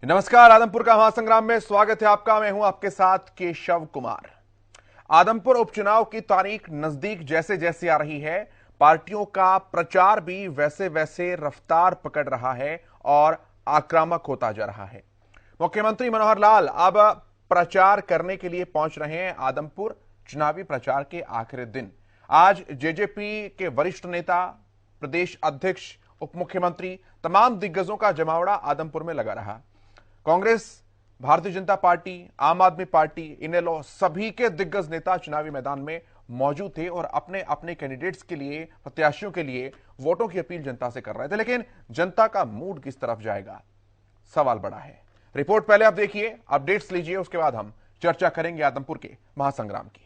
नमस्कार। आदमपुर का महासंग्राम में स्वागत है आपका। मैं हूं आपके साथ केशव कुमार। आदमपुर उपचुनाव की तारीख नजदीक जैसे जैसे आ रही है, पार्टियों का प्रचार भी वैसे वैसे रफ्तार पकड़ रहा है और आक्रामक होता जा रहा है। मुख्यमंत्री मनोहर लाल अब प्रचार करने के लिए पहुंच रहे हैं आदमपुर। चुनावी प्रचार के आखिरी दिन आज जेजेपी के वरिष्ठ नेता, प्रदेश अध्यक्ष, उप मुख्यमंत्री, तमाम दिग्गजों का जमावड़ा आदमपुर में लगा रहा। कांग्रेस, भारतीय जनता पार्टी, आम आदमी पार्टी, इनेलो, सभी के दिग्गज नेता चुनावी मैदान में मौजूद थे और अपने अपने कैंडिडेट्स के लिए, प्रत्याशियों के लिए वोटों की अपील जनता से कर रहे थे। लेकिन जनता का मूड किस तरफ जाएगा, सवाल बड़ा है। रिपोर्ट पहले आप देखिए, अपडेट्स लीजिए, उसके बाद हम चर्चा करेंगे आदमपुर के महासंग्राम की।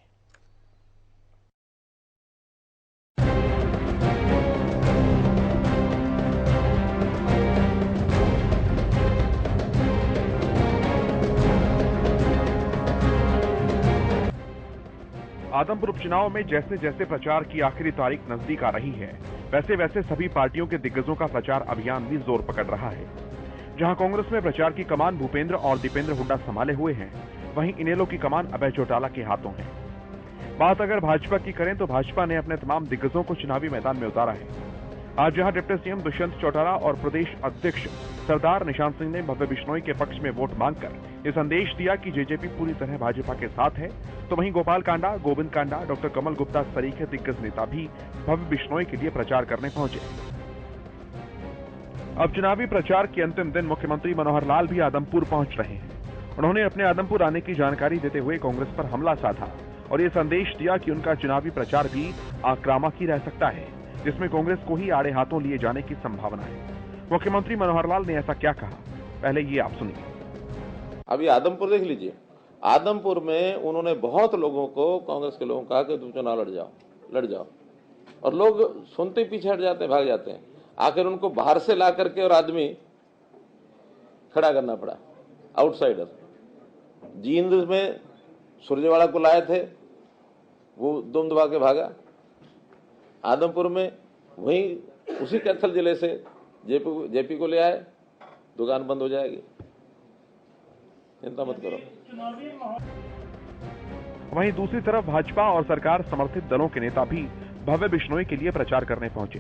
आदमपुर उपचुनाव में जैसे जैसे प्रचार की आखिरी तारीख नजदीक आ रही है, वैसे वैसे सभी पार्टियों के दिग्गजों का प्रचार अभियान भी जोर पकड़ रहा है। जहां कांग्रेस में प्रचार की कमान भूपेंद्र और दीपेंद्र हुड्डा संभाले हुए हैं, वहीं इनेलो की कमान अभय चौटाला के हाथों है। बात अगर भाजपा की करें तो भाजपा ने अपने तमाम दिग्गजों को चुनावी मैदान में उतारा है। आज जहां डिप्टी सीएम दुष्यंत चौटाला और प्रदेश अध्यक्ष सरदार निशांत सिंह ने भव्य बिश्नोई के पक्ष में वोट मांगकर ये संदेश दिया कि जेजेपी पूरी तरह भाजपा के साथ है, तो वहीं गोपाल कांडा, गोविंद कांडा, डॉक्टर कमल गुप्ता सरीखे दिग्गज नेता भी भव्य बिश्नोई के लिए प्रचार करने पहुंचे। अब चुनावी प्रचार के अंतिम दिन मुख्यमंत्री मनोहर लाल भी आदमपुर पहुंच रहे हैं। उन्होंने अपने आदमपुर आने की जानकारी देते हुए कांग्रेस पर हमला साधा और ये संदेश दिया कि उनका चुनावी प्रचार भी आक्रामक ही रह सकता है, जिसमें कांग्रेस को ही आड़े हाथों लिए जाने की संभावना है। मुख्यमंत्री मनोहर लाल ने ऐसा क्या कहा, पहले ये आप सुनिए। अभी आदमपुर देख लीजिए। आदमपुर में उन्होंने बहुत लोगों को, कांग्रेस के लोगों को कहा कि तुम चुनाव लड़ जाओ, और लोग सुनते ही पीछे हट जाते हैं, भाग जाते हैं। आखिर उनको बाहर से ला करके और आदमी खड़ा करना पड़ा, आउटसाइडर। जींद में सुरजेवाला को लाए थे, वो दुम दबा के भागा। आदमपुर में वहीं उसी कैथल जिले से जेपी को ले आए, दुकान बंद हो जाएगी, चिंता मत करो। वहीं दूसरी तरफ भाजपा और सरकार समर्थित दलों के नेता भी भव्य बिश्नोई के लिए प्रचार करने पहुंचे।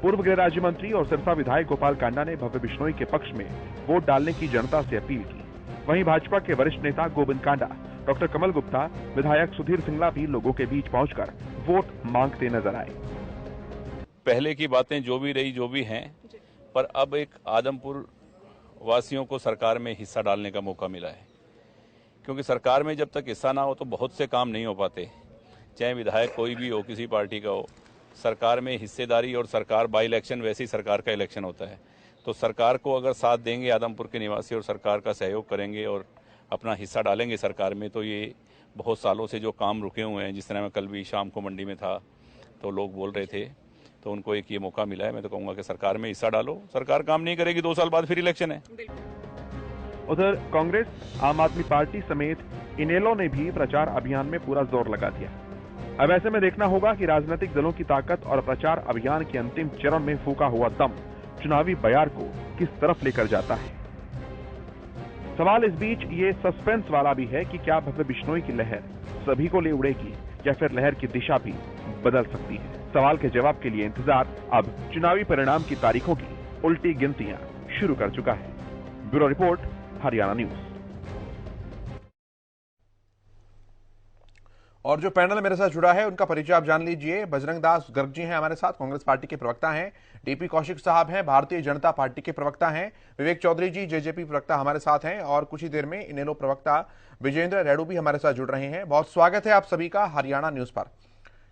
पूर्व गृह राज्य मंत्री और सिरसा विधायक गोपाल कांडा ने भव्य बिश्नोई के पक्ष में वोट डालने की जनता से अपील की। वहीं भाजपा के वरिष्ठ नेता गोविंद कांडा, डॉक्टर कमल गुप्ता, विधायक सुधीर सिंगला भी लोगों के बीच पहुंचकर वोट मांगते नजर आए। पहले की बातें जो भी रही, जो भी हैं, पर अब एक आदमपुर वासियों को सरकार में हिस्सा डालने का मौका मिला है। क्योंकि सरकार में जब तक हिस्सा ना हो तो बहुत से काम नहीं हो पाते, चाहे विधायक कोई भी हो, किसी पार्टी का हो। सरकार में हिस्सेदारी और सरकार बाई इलेक्शन वैसे ही सरकार का इलेक्शन होता है। तो सरकार को अगर साथ देंगे आदमपुर के निवासी और सरकार का सहयोग करेंगे और अपना हिस्सा डालेंगे सरकार में, तो ये बहुत सालों से जो काम रुके हुए हैं, जिस तरह मैं कल भी शाम को मंडी में था तो लोग बोल रहे थे, तो उनको एक ये मौका मिला है। मैं तो कहूँगा कि सरकार में हिस्सा डालो। सरकार काम नहीं करेगी, 2 साल बाद फिर इलेक्शन है। उधर कांग्रेस, आम आदमी पार्टी समेत इनेलो ने भी प्रचार अभियान में पूरा जोर लगा दिया। अब ऐसे में देखना होगा कि राजनीतिक दलों की ताकत और प्रचार अभियान के अंतिम चरण में फूका हुआ दम चुनावी बयार को किस तरफ लेकर जाता है। सवाल इस बीच ये सस्पेंस वाला भी है कि क्या भव्य बिश्नोई की लहर सभी को ले उड़ेगी या फिर लहर की दिशा भी बदल सकती है। सवाल के जवाब के लिए इंतजार अब चुनावी परिणाम की तारीखों की उल्टी गिनतियां शुरू कर चुका है। Bureau report, Haryana news. और जो पैनल मेरे साथ जुड़ा है उनका परिचय आप जान लीजिए। बजरंग दास गर्ग जी हैं हमारे साथ, कांग्रेस पार्टी के प्रवक्ता हैं। डीपी कौशिक साहब हैं, भारतीय जनता पार्टी के प्रवक्ता हैं। विवेक चौधरी जी, जेजेपी प्रवक्ता हमारे साथ हैं। और कुछ ही देर में इनेलो प्रवक्ता विजेंद्र रेड्डू भी हमारे साथ जुड़ रहे हैं। बहुत स्वागत है आप सभी का हरियाणा न्यूज पर।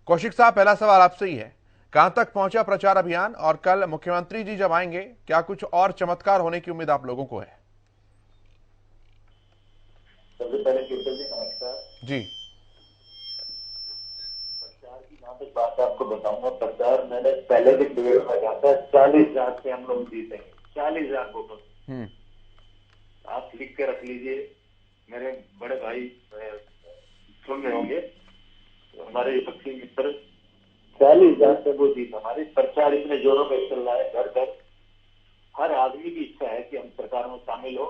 कौशिक साहब, पहला सवाल आपसे ही है, कहां तक पहुंचा प्रचार अभियान और कल मुख्यमंत्री जी जब आएंगे, क्या कुछ और चमत्कार होने की उम्मीद आप लोगों को है? सबसे पहले नमस्कार जी। प्रचार की जहाँ तक बात आपको बताऊंगा, प्रचार मैंने पहले भी डिबेट में कहा था, 40,000 से हम लोग जीतेंगे, 40,000 वोटों से। आप लिख के रख लीजिए, मेरे बड़े भाई सुन रहे होंगे, हमारे विपक्षी मित्र, 40,000 से वो जीत हमारी। प्रचार इतने जोरों पे चल रहा है, घर घर हर आदमी की इच्छा है कि हम सरकार में शामिल हो।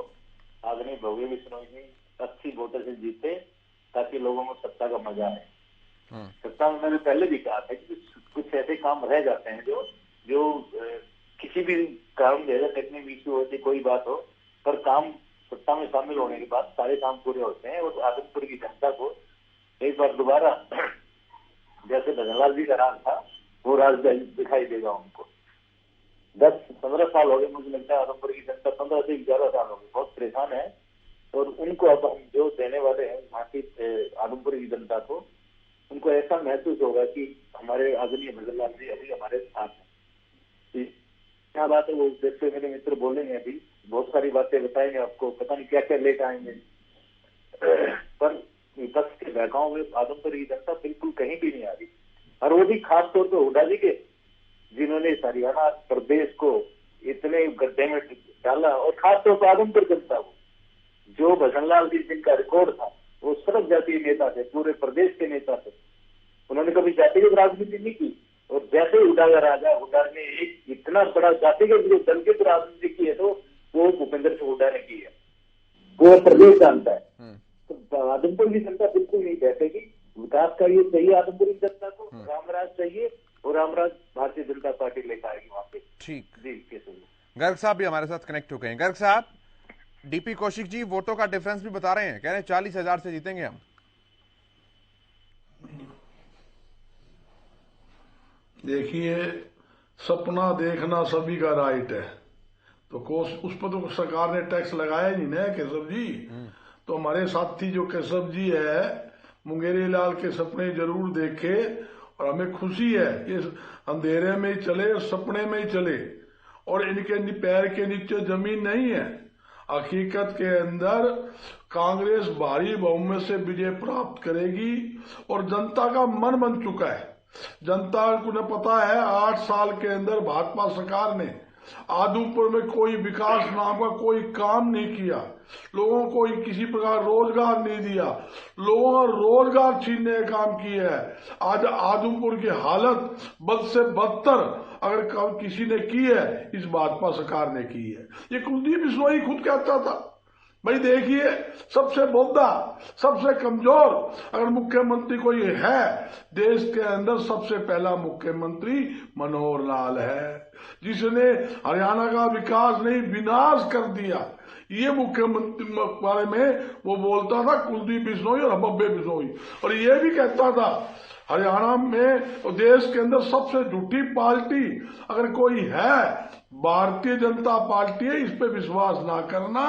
भव्य बिश्नोई जी अच्छी वोटर से जीते ताकि लोगों को सत्ता का मजा आए। सत्ता में मैंने पहले भी कहा था कि कुछ ऐसे काम रह जाते हैं जो किसी भी कारण जैसे टेक्निकल इश्यू होती कोई बात हो, पर काम सत्ता में शामिल होने के बाद सारे काम पूरे होते हैं। और आदमपुर की जनता को एक बार दोबारा जैसे भजनलाल जी का राज था वो राज दिखाई देगा उनको। 10-15 साल हो गए मुझे लगता है आदमपुर की जनता, 15 से 11 साल हो गए, बहुत परेशान है। और उनको अब हम जो देने वाले हैं वहाँ की आदमपुर की जनता को, उनको ऐसा महसूस होगा कि हमारे आदरणीय भजनलाल जी अभी हमारे साथ हैं। क्या बात है वो जैसे मेरे मित्र बोलेंगे, अभी बहुत सारी बातें बताएंगे आपको, पता नहीं क्या क्या लेकर आएंगे, पर विपक्ष के बहकाओं में आदमपुर की जनता बिल्कुल कहीं भी नहीं आ रही। और वो भी खास तौर पर हुड्डा जी के, जिन्होंने हरियाणा प्रदेश को इतने गड्ढे में डाला, और खास तौर पर आदमपुर जनता को, जो भजनलाल जी जिनका रिकॉर्ड था वो सर्व जातीय नेता थे, पूरे प्रदेश के नेता थे, उन्होंने कभी जातिगत राजनीति नहीं की। और जैसे हुड्डा का राजा, हुड्डा ने एक इतना बड़ा जातिगत दल की राजनीति की है तो वो भूपेंद्र सिंह हुड्डा ने की है, वो प्रदेश जानता है। तो आदमपुर की जनता बिल्कुल नहीं कहतेगी। विकास का ये चाहिए आदमपुर की जनता को, रामराज चाहिए, और रामराज भारतीय जनता पार्टी लेकर आएगी वहां पे। ठीक जी, कैसे गर्ग साहब भी हमारे साथ कनेक्ट हो गए हैं। गर्ग साहब, डीपी कौशिक जी वोटों का डिफरेंस भी बता रहे हैं, कह रहे हैं 40,000 से जीतेंगे हम। देखिए, सपना देखना सभी का राइट है, तो उस पर तो सरकार ने टैक्स लगाया नहीं ना केशव जी। तो हमारे साथी जो केशव जी है, मुंगेरी लाल के सपने जरूर देखे, और हमें खुशी है इस अंधेरे में ही चले, सपने में ही चले, और इनके पैर के नीचे जमीन नहीं है। हकीकत के अंदर कांग्रेस भारी बहुमत से विजय प्राप्त करेगी, और जनता का मन बन चुका है। जनता को न पता है 8 साल के अंदर भाजपा सरकार ने आदमपुर में कोई विकास नाम का कोई काम नहीं किया, लोगों को किसी प्रकार रोजगार नहीं दिया, लोगों का रोजगार छीनने का काम किया है। आज आदमपुर की हालत बद से बदतर अगर किसी ने की है, इस भाजपा सरकार ने की है। ये कुलदीप बिश्नोई खुद कहता था, भाई देखिए सबसे बोधा, सबसे कमजोर अगर मुख्यमंत्री कोई है देश के अंदर, सबसे पहला मुख्यमंत्री मनोहर लाल है, जिसने हरियाणा का विकास नहीं विनाश कर दिया। ये मुख्यमंत्री बारे में वो बोलता था कुलदीप बिश्नोई और बब्बे बिश्नोई, और ये भी कहता था हरियाणा में और देश के अंदर सबसे झूठी पार्टी अगर कोई है भारतीय जनता पार्टी है, इस पे विश्वास ना करना,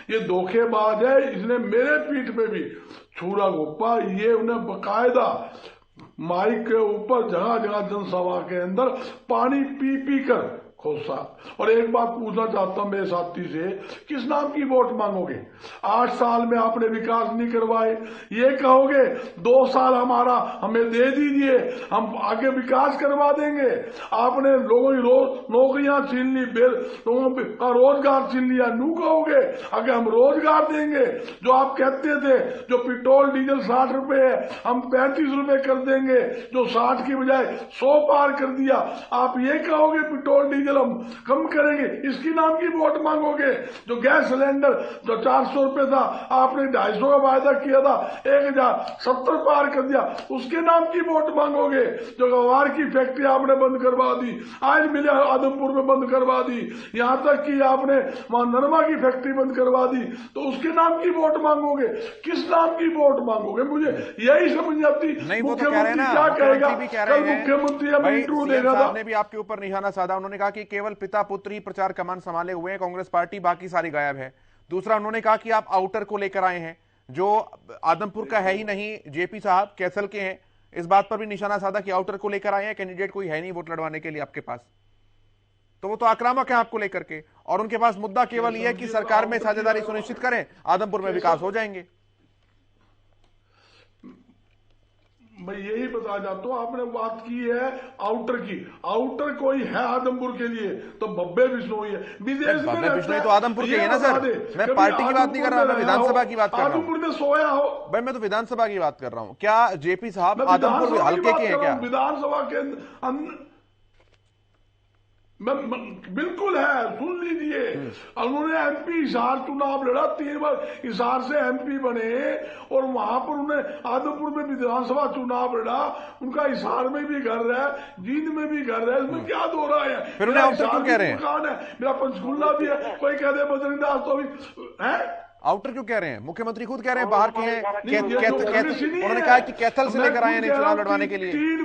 ये धोखेबाज है। इसने मेरे पीठ पे भी छुरा घोपा, ये उन्हें बकायदा माइक के ऊपर जगह जगह जनसभा के अंदर पानी पी पी कर खोसा। और एक बात पूछना चाहता हूं मेरे साथी से, किस नाम की वोट मांगोगे? 8 साल में आपने विकास नहीं करवाए, ये कहोगे 2 साल हमारा हमें दे दीजिए, हम आगे विकास करवा देंगे। आपने लोगों की नौकरियां छीन ली, लोगों का रोजगार छीन लिया, नू कहोगे आगे हम रोजगार देंगे। जो आप कहते थे जो पेट्रोल डीजल 60 रुपए है, हम 35 रुपए कर देंगे, जो 60 की बजाय 100 पार कर दिया। आप ये कहोगे पेट्रोल डीजल हम कम करेंगे, इसकी नाम की वोट मांगोगे? जो गैस सिलेंडर जो 400 रुपए था, आपने 250 का वायदा किया था, 1070 पार कर दिया, उसके नाम की वोट मांगोगे? जो गवार की फैक्ट्री आपने बंद करवा दी, आज मिले आदमपुर में बंद करवा दी, यहां तक कि आपने वहां नरमा की फैक्ट्री बंद करवा दी, तो उसके नाम की वोट मांगोगे? किस नाम की वोट मांगोगे? मुझे यही समझ नहीं आती। मुख्यमंत्री क्या कहेगा? कल मुख्यमंत्री हमें इंटरव्यू देगा था, ने भी आपके ऊपर निशाना साधा। उन्होंने कहा कि केवल पिता पुत्र ही प्रचार कमान संभाले हुए हैं, कांग्रेस पार्टी बाकी सारी गायब है। दूसरा, उन्होंने कहा कि आप आउटर को लेकर आए हैं जो आदमपुर का है ही नहीं, जेपी साहब कैसल के हैं। इस बात पर भी निशाना साधा कि आउटर को लेकर आए हैं, कैंडिडेट कोई है नहीं वोट लड़वाने के लिए आपके पास, तो वो तो आक्रामक है आपको लेकर के, और उनके पास मुद्दा केवल यह है कि सरकार में साझेदारी सुनिश्चित करें, आदमपुर में विकास हो जाएंगे। मैं यही बता जाता हूं, आपने बात की है आउटर की, आउटर कोई है आदमपुर के लिए तो बब्बे बिश्नोई है। विदेश में बिश्नोई तो आदमपुर के है ना सर, मैं पार्टी की बात नहीं कर रहा, मैं विधानसभा की बात कर रहा हूं। आदमपुर में सोया हो भाई, मैं तो विधानसभा की बात कर रहा हूं। क्या जेपी साहब आदमपुर हल्के के हैं क्या? विधानसभा के बिल्कुल है, सुन लीजिए। उन्होंने एमपी हिसार चुनाव लड़ा, 3 बार हिसार से एमपी बने, और वहां पर उन्हें आदमपुर में विधानसभा चुनाव लड़ा। उनका हिसार में भी घर है, जींद में भी घर है, इसमें क्या दो रहा है? फिर उन्हें आउटर क्यों कह रहे हैं? मकान है, मेरा पंचकुला भी है, कोई कह दे बजरंग दास तो भी है। आउटर क्यों कह रहे हैं? मुख्यमंत्री खुद कह रहे हैं बाहर के हैं। उन्होंने है। कहा कि कैथल से लेकर आए हैं चुनाव लड़वाने के लिए। 3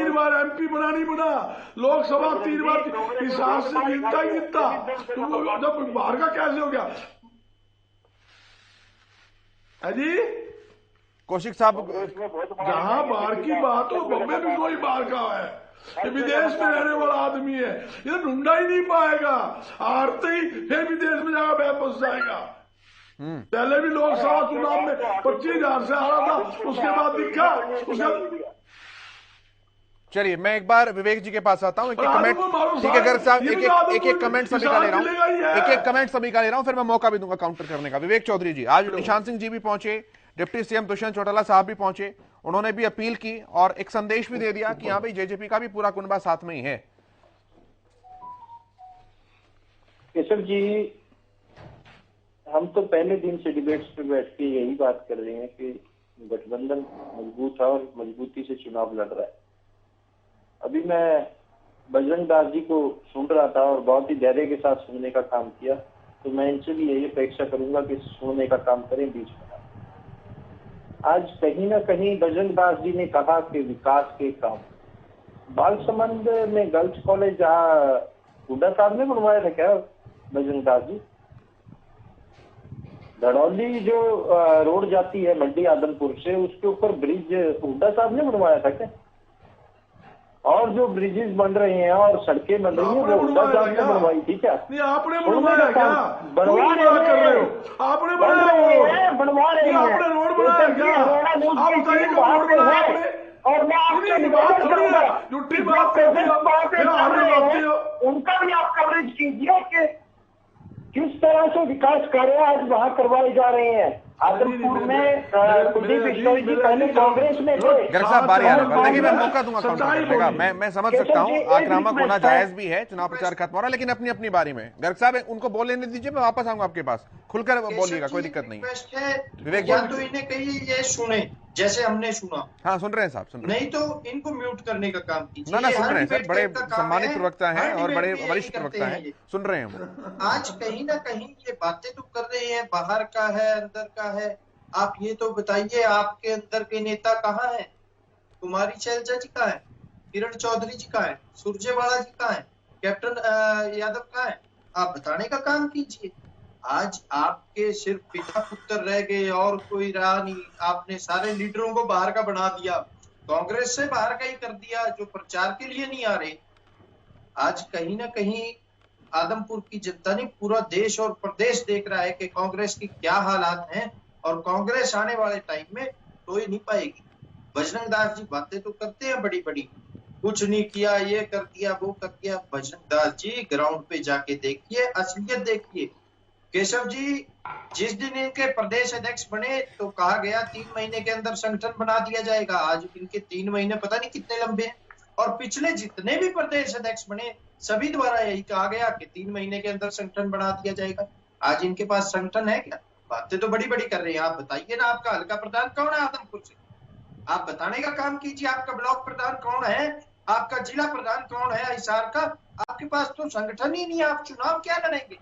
बार एमपी बना नहीं बना, लोकसभा 3 बार हिसाब से जीतता ही जीतता, तो जब बाहर का कैसे हो गया? अजी कौशिक साहब, जहां बाहर की बात हो, बम्बे भी कोई बाहर का है, ये विदेश में रहने वाला आदमी है, ये ढूंढा ही नहीं पाएगा, हारते ही फिर विदेश में जाकर वापस जाएगा। पहले भी लोकसभा चुनाव में 25,000 से हारा था, उसके बाद दिखा उसका। चलिए मैं एक बार विवेक जी के पास आता हूं, एक एक कमेंट, ठीक है गर्ग साहब, एक कमेंट सभी का ले रहा हूं, एक कमेंट सभी का ले रहा हूं, फिर मैं मौका भी दूंगा काउंटर करने का। विवेक चौधरी जी, आज निशांत सिंह जी भी पहुंचे, डिप्टी सीएम दुष्यंत चौटाला साहब भी पहुंचे, उन्होंने भी अपील की और एक संदेश भी दे दिया कि हाँ भाई जेजेपी का भी पूरा कुनबा साथ में ही है। केशव जी, हम तो पहले दिन से डिबेट्स पे बैठ के यही बात कर रहे हैं कि गठबंधन मजबूत है और मजबूती से चुनाव लड़ रहा है। अभी मैं बजरंग दास जी को सुन रहा था और बहुत ही धैर्य के साथ सुनने का काम किया, तो मैं इनसे भी यही अपेक्षा करूंगा कि सुनने का काम करें, बीच में। आज कहीं ना कहीं बजरंग दास जी ने कहा कि विकास के काम, बालसमंद में गर्ल्स कॉलेज हुड्डा साहब ने बनवाया था क्या बजरंग दास जी? धड़ौली जो रोड जाती है मंडी आदमपुर से, उसके ऊपर ब्रिज हुड्डा साहब ने बनवाया था क्या? और जो ब्रिजेस बन रहे हैं और सड़कें बन रही हैं, वो हुड्डा साहब ने बनवाई थी क्या? नहीं, आपने बनवाया क्या? बनवा कर रहे हो, आपने बनाया, बनवा रहे हैं, आपने रोड बनाया क्या? आप बताइए कब रोड बनाया आपने? और मैं आपसे निवेदन करूंगा, झूठी बात करते हो, उनका भी आप कवरेज कीजिए कि किस तरह से विकास कार्य आज वहाँ करवाए जा रहे हैं। आदमपुर में कुलदीप बिश्नोई जी पहले कांग्रेस में थे। गर्ग साहब बारी आने पर, देखिए मैं मौका दूंगा काउंटर करने का, मैं समझ सकता हूं आक्रामक होना जायज भी है, चुनाव प्रचार खत्म हो रहा है, लेकिन अपनी अपनी बारी में। गर्ग साहब उनको बोलने दीजिए, मैं वापस आऊंगा आपके पास, खुलकर बोलिएगा, कोई दिक्कत नहीं है। विवेक जी, तो इन्हें कहिए ये सुने जैसे हमने सुना। हाँ सुन रहे हैं साहब, सुन रहे हैं। नहीं तो इनको म्यूट करने का काम कीजिए। ना सुन रहे हैं सर, बड़े सम्मानित प्रवक्ता हैं और बड़े वरिष्ठ प्रवक्ता हैं, सुन रहे हैं। आज कहीं ना कहीं ये बातें तो कर रहे हैं, बाहर का है अंदर का है। आप ये तो बताइए आपके अंदर के नेता कहाँ हैं? कुमारी शैलजा जी कहाँ है? किरण चौधरी जी कहाँ है? सुरजेवाला जी कहाँ है? कैप्टन यादव कहाँ है? आप बताने का काम कीजिए। आज आपके सिर्फ पिता पुत्र रह गए और कोई रहा नहीं। आपने सारे लीडरों को बाहर का बना दिया, कांग्रेस से बाहर का ही कर दिया, जो प्रचार के लिए नहीं आ रहे। आज कहीं ना कहीं आदमपुर की जनता ने, पूरा देश और प्रदेश देख रहा है कि कांग्रेस की क्या हालात हैं और कांग्रेस आने वाले टाइम में तो ही नहीं पाएगी। बजरंग दास जी बातें तो करते हैं बड़ी बड़ी, कुछ नहीं किया, ये कर दिया, वो कर दिया। बजरंग दास जी ग्राउंड पे जाके देखिए, असलियत देखिए। केशव जी, जिस दिन इनके प्रदेश अध्यक्ष बने तो कहा गया 3 महीने के अंदर संगठन बना दिया जाएगा। आज इनके 3 महीने पता नहीं कितने लंबे हैं। और पिछले जितने भी प्रदेश अध्यक्ष बने सभी द्वारा यही कहा गया कि 3 महीने के अंदर संगठन बना दिया जाएगा। आज इनके पास संगठन है क्या? बातें तो बड़ी बड़ी कर रहे हैं। आप बताइए ना, आपका हल्का प्रधान कौन है आदमपुर से? आप बताने का काम कीजिए। आपका ब्लॉक प्रधान कौन है? आपका जिला प्रधान कौन है हिसार का? आपके पास तो संगठन ही नहीं है, आप चुनाव क्या लड़ेंगे?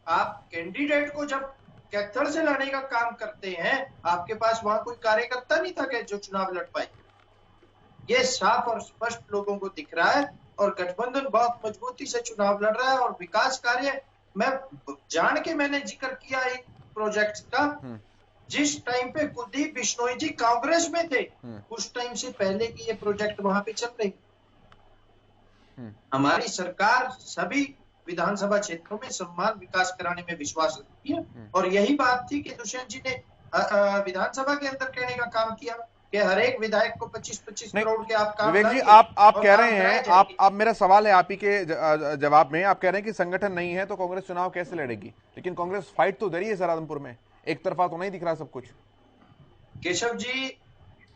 आप कैंडिडेट को जब कैथल से लड़ने का काम करते हैं, आपके पास वहां कोई कार्यकर्ता नहीं था कि जो चुनाव लड़ पाए। ये साफ और स्पष्ट लोगों को दिख रहा है और गठबंधन बहुत मजबूती से चुनाव लड़ रहा है। और विकास कार्य, मैं जान के मैंने जिक्र किया एक प्रोजेक्ट का, जिस टाइम पे कुलदीप बिश्नोई जी कांग्रेस में थे, उस टाइम से पहले की ये प्रोजेक्ट वहां पे चल रही। हमारी सरकार सभी विधानसभा क्षेत्रों में सम्मान विकास कराने में विश्वास रखती है। और यही बात थी कि दुष्यंत जी ने विधानसभा के अंदर कहने का काम किया कि हर एक विधायक को 25-25 करोड़ के आप काम। विवेक जी, आप कह रहे हैं, आप मेरा सवाल है आप ही के जवाब में, आप कह रहे हैं कि संगठन नहीं है तो कांग्रेस चुनाव कैसे लड़ेगी? लेकिन कांग्रेस फाइट तो दे रही है सर आदमपुर में, एक तरफा तो नहीं दिख रहा सब कुछ। केशव जी,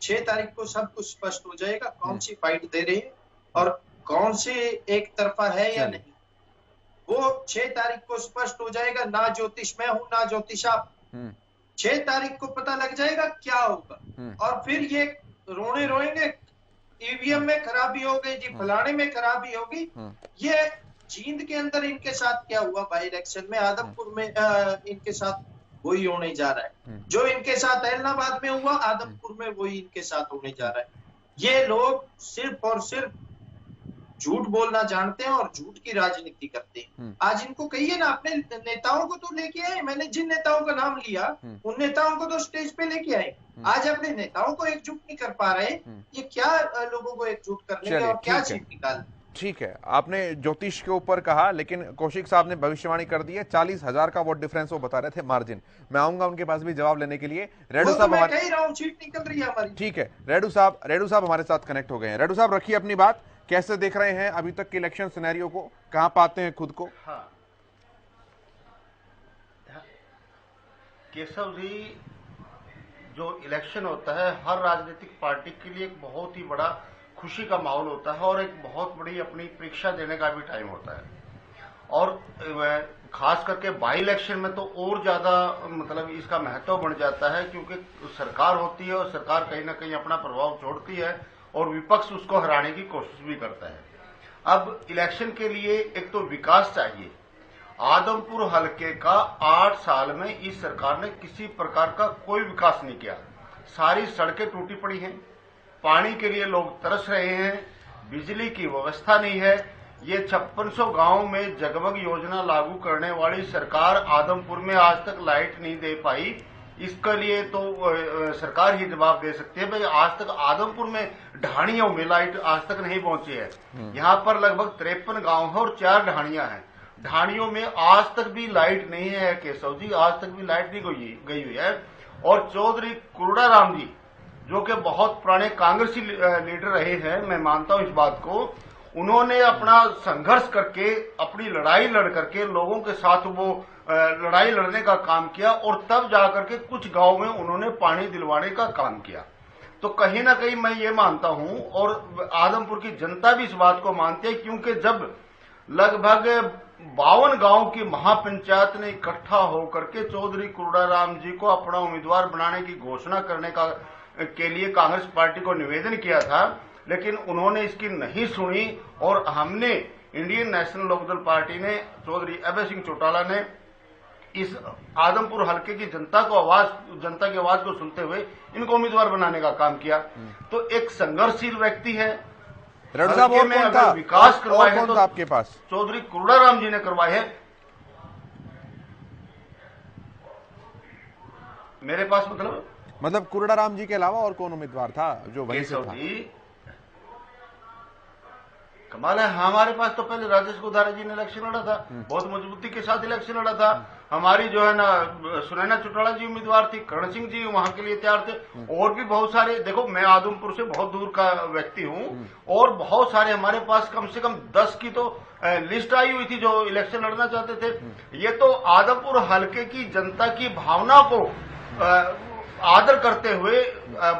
6 तारीख को सब कुछ स्पष्ट हो जाएगा कौन सी फाइट दे रही है। और कौन से एक तरफा है या नहीं, वो 6 तारीख को स्पष्ट हो जाएगा। ना ज्योतिष मैं हूं ना ज्योतिष आप। 6 तारीख को पता लग जाएगा क्या होगा। और फिर ये रोने रोएंगे ईवीएम में खराबी हो गई जी, फलाने में खराबी होगी। ये जींद के अंदर इनके साथ क्या हुआ बाई इलेक्शन में, आदमपुर में इनके साथ वही होने जा रहा है। जो इनके साथ ऐलनाबाद में हुआ, आदमपुर में वही इनके साथ होने जा रहा है। ये लोग सिर्फ और सिर्फ झूठ बोलना जानते हैं और झूठ की राजनीति करते हैं। आज इनको कहिए ना, अपने नेताओं को तो लेके आए। मैंने जिन नेताओं का नाम लिया उन नेताओं को तो स्टेज पे लेके आए। आज अपने नेताओं को एकजुट नहीं कर पा रहे। ये क्या लोगों को एकजुट करने का और क्या सीट निकाल। ठीक है, आपने ज्योतिष के ऊपर कहा, लेकिन कौशिक साहब ने भविष्यवाणी कर दी है। 40,000 का वोट डिफरेंस वो बता रहे थे मार्जिन। मैं आऊंगा उनके पास भी जवाब लेने के लिए। रेडू साहब हमारे कह रहा हूं, सीट निकल रही है हमारी। ठीक है, रेडू साहब हमारे साथ कनेक्ट हो गए हैं। रेडू साहब रखिए अपनी बात, कैसे देख रहे हैं अभी तक के इलेक्शन सिनेरियो को, कहां पाते हैं खुद को? हाँ केशव जी, जो इलेक्शन होता है हर राजनीतिक पार्टी के लिए एक बहुत ही बड़ा खुशी का माहौल होता है और एक बहुत बड़ी अपनी परीक्षा देने का भी टाइम होता है। और खास करके बाई इलेक्शन में तो और ज्यादा मतलब इसका महत्व बढ़ जाता है, क्योंकि सरकार होती है और सरकार कहीं ना कहीं अपना प्रभाव छोड़ती है और विपक्ष उसको हराने की कोशिश भी करता है। अब इलेक्शन के लिए एक तो विकास चाहिए। आदमपुर हलके का 8 साल में इस सरकार ने किसी प्रकार का कोई विकास नहीं किया। सारी सड़कें टूटी पड़ी हैं, पानी के लिए लोग तरस रहे हैं, बिजली की व्यवस्था नहीं है। ये 5600 गांव में जगमग योजना लागू करने वाली सरकार आदमपुर में आज तक लाइट नहीं दे पाई। इसके लिए तो सरकार ही जवाब दे सकती है। भाई आज तक आदमपुर में ढाणियों में लाइट आज तक नहीं पहुंची है। यहाँ पर लगभग 53 गांव है और 4 ढाणियां हैं। ढाणियों में आज तक भी लाइट नहीं है केशव जी, आज तक भी लाइट नहीं गई हुई है। और चौधरी कुरुड़ाराम जी जो कि बहुत पुराने कांग्रेसी लीडर रहे हैं, मैं मानता हूं इस बात को, उन्होंने अपना संघर्ष करके अपनी लड़ाई लड़ करके लोगों के साथ वो लड़ाई लड़ने का काम किया और तब जाकर के कुछ गांव में उन्होंने पानी दिलवाने का काम किया। तो कहीं ना कहीं मैं ये मानता हूं और आदमपुर की जनता भी इस बात को मानती है, क्योंकि जब लगभग 52 गांव की महापंचायत ने इकट्ठा होकर के चौधरी कुरुड़ाराम जी को अपना उम्मीदवार बनाने की घोषणा करने के लिए कांग्रेस पार्टी को निवेदन किया था, लेकिन उन्होंने इसकी नहीं सुनी और हमने इंडियन नेशनल लोकदल पार्टी ने चौधरी अभय सिंह चौटाला ने इस आदमपुर हलके की जनता की आवाज को सुनते हुए इनको उम्मीदवार बनाने का काम किया। तो एक संघर्षशील व्यक्ति है। रेडू साहब, और कौन था विकास करवाए हैं तो आपके पास चौधरी कुरुड़ाराम जी ने करवाए हैं। मेरे पास मतलब कुरुड़ाराम जी के अलावा और कौन उम्मीदवार था जो वहीं से था? कमाल है, हमारे पास तो पहले राजेश गोधारे जी ने इलेक्शन लड़ा था, बहुत मजबूती के साथ इलेक्शन लड़ा था। हमारी जो है ना सुनैना चौटाला जी उम्मीदवार थी, करण सिंह जी वहां के लिए तैयार थे, और भी बहुत सारे। देखो मैं आदमपुर से बहुत दूर का व्यक्ति हूं और बहुत सारे हमारे पास कम से कम 10 की तो लिस्ट आई हुई थी जो इलेक्शन लड़ना चाहते थे। ये तो आदमपुर हल्के की जनता की भावना को आदर करते हुए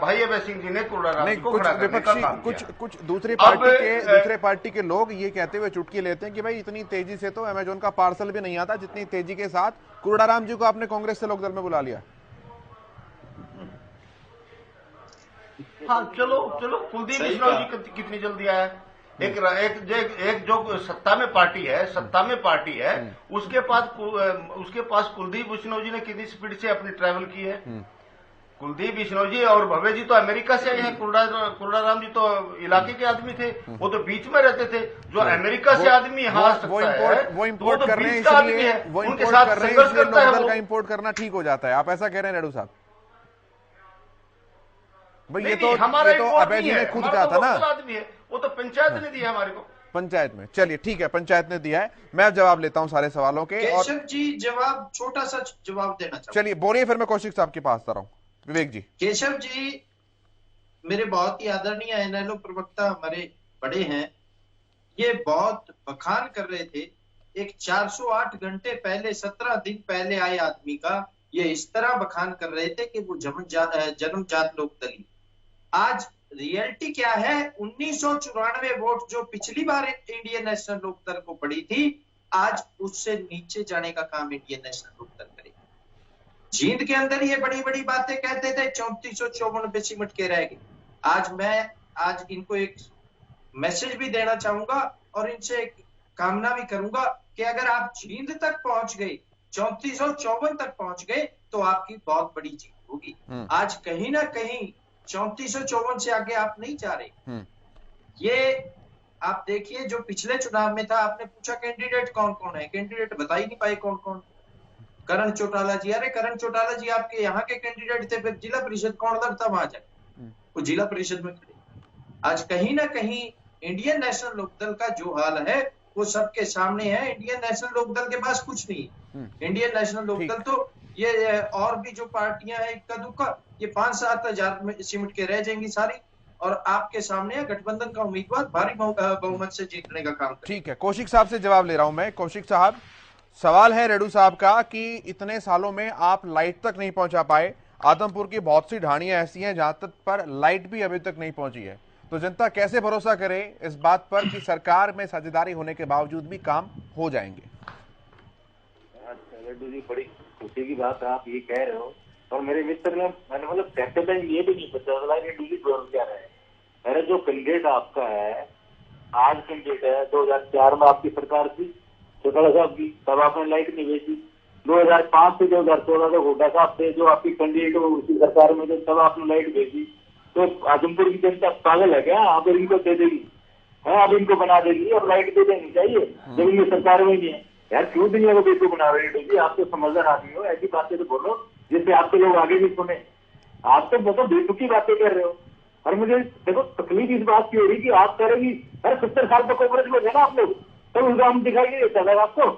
भाई अभय सिंह जी ने कुरुड़ाराम को खड़ा करने का काम किया। कुछ दूसरे पार्टी के लोग ये कहते हुए चुटकी लेते हैं कि भाई इतनी तेजी से तो अमेजोन का पार्सल भी नहीं आता जितनी तेजी के साथ कुरुड़ाराम जी को आपने कांग्रेस से लोकदल में बुला लिया। हाँ चलो कुलदीप बिश्नोई जी कितनी जल्दी आया। एक जो सत्ता में पार्टी है उसके पास कुलदीप बिश्नोई जी ने कितनी स्पीड से अपनी ट्रैवल की है। कुलदीप बिश्नोई जी और भव्य जी तो अमेरिका से आए हैं, कुरुड़ाराम जी तो इलाके के आदमी थे, वो तो बीच में रहते थे। जो अमेरिका से आदमी यहाँ आ सकता है वो इम्पोर्ट कर रहे हैं, इसलिए उनके साथ संघर्ष करता है। लोकदल का इम्पोर्ट करना ठीक हो जाता है, आप ऐसा कह रहे हैं रेडू साहब? भाई ये तो अभय जी ने खुद कहा था ना, आदमी है वो तो पंचायत ने दिया हमारे को, पंचायत में। चलिए ठीक है, पंचायत ने दिया है। मैं जवाब लेता हूं सारे सवालों के। केशव जी जवाब छोटा सा जवाब देना चाहूंगा। चलिए बोलिए, फिर मैं कौशिक साहब के पास आ रहा हूं। विवेक जी। केशव जी मेरे बहुत ही आदरणीय एनएलओ प्रवक्ता हमारे बड़े हैं, ये बहुत बखान कर रहे थे। एक 408 घंटे पहले 17 दिन पहले आए आदमी का ये इस तरह बखान कर रहे थे कि वो जन्मजात लोकदली। आज रियलिटी क्या है, 1994 वोट जो पिछली बार इंडियन नेशनल लोकदल को पड़ी थी, आज उससे नीचे जाने का काम इंडियन नेशनल लोकदल करेगी। जींद के अंदर ये बड़ी बड़ी बातें कहते थे, 3454 पे सिमट के रह गए। आज इनको एक मैसेज भी देना चाहूंगा और इनसे एक कामना भी करूंगा कि अगर आप जींद तक पहुंच गए, 3454 तक पहुंच गए, तो आपकी बहुत बड़ी जीत होगी। आज कहीं ना कहीं 3454 से आगे आप नहीं जा रहे। ये आप देखिए, जो पिछले चुनाव में था, आपने पूछा कैंडिडेट कौन कौन है, कैंडिडेट बता ही नहीं पाए कौन कौन। करण चौटाला जी, अरे करण चौटाला जी आपके यहाँ के कैंडिडेट थे, फिर जिला परिषद कौन लड़ता वहां जाए, वो जिला परिषद में खड़े। आज कहीं ना कहीं इंडियन नेशनल लोकदल का जो हाल है वो सबके सामने है। इंडियन नेशनल लोकदल के पास कुछ नहीं है। इंडियन नेशनल लोकदल तो ये और भी जो पार्टियां हैं इक्का दुक्का, ये 5-7 हजार में सिमट के रह जाएंगी सारी, और आपके सामने गठबंधन का उम्मीदवार भारी बहुमत से जीतने का काम। ठीक है, कौशिक साहब से जवाब ले रहा हूं मैं। कौशिक साहब, सवाल है रेडू साहब का कि इतने सालों में आप लाइट तक नहीं पहुंचा पाए। आदमपुर की बहुत सी ढाणियां ऐसी हैं जहां तक पर लाइट भी अभी तक नहीं पहुंची है, तो जनता कैसे भरोसा करे इस बात पर कि सरकार में साझेदारी होने के बावजूद भी काम हो जाएंगे? अच्छा रेड्डू जी, बड़ी खुशी की बात है आप ये कह रहे हो। और मेरे मित्र ने, मैंने मतलब कहते थे ये भी नहीं पता चला रेड्डू जी बोल क्या रहे। मेरा जो कैंडिडेट आपका है, आज कैंडिडेट है, 2004 में आपकी सरकार थी चौटाला साहब की, तब आपने लाइट नहीं भेजी। 2005 से 2014 तक हुड्डा साहब थे जो आपकी कैंडिडेट उसी सरकार में थे, तब आपने लाइट भेजी। तो आजमपुर की जनता पागल है क्या? आप इनको दे देगी है, आप इनको बना देगी और लाइट दे देनी चाहिए जब ये सरकार में नहीं है। यार क्यों दुनिया को बेवकूफ बना रहे हो? आप तो समझदार आदमी हो, ऐसी बातें तो बोलो जिससे आपके लोग आगे भी सुने। आप तो बहुत बेतुकी बातें कर रहे हो। और मुझे देखो तकलीफ इस बात की हो रही कि आप कह रहे कि अरे 70 साल तक कांग्रेस में थे ना आप लोग, तो उस गांव में दिखाई नहीं देता था आपको?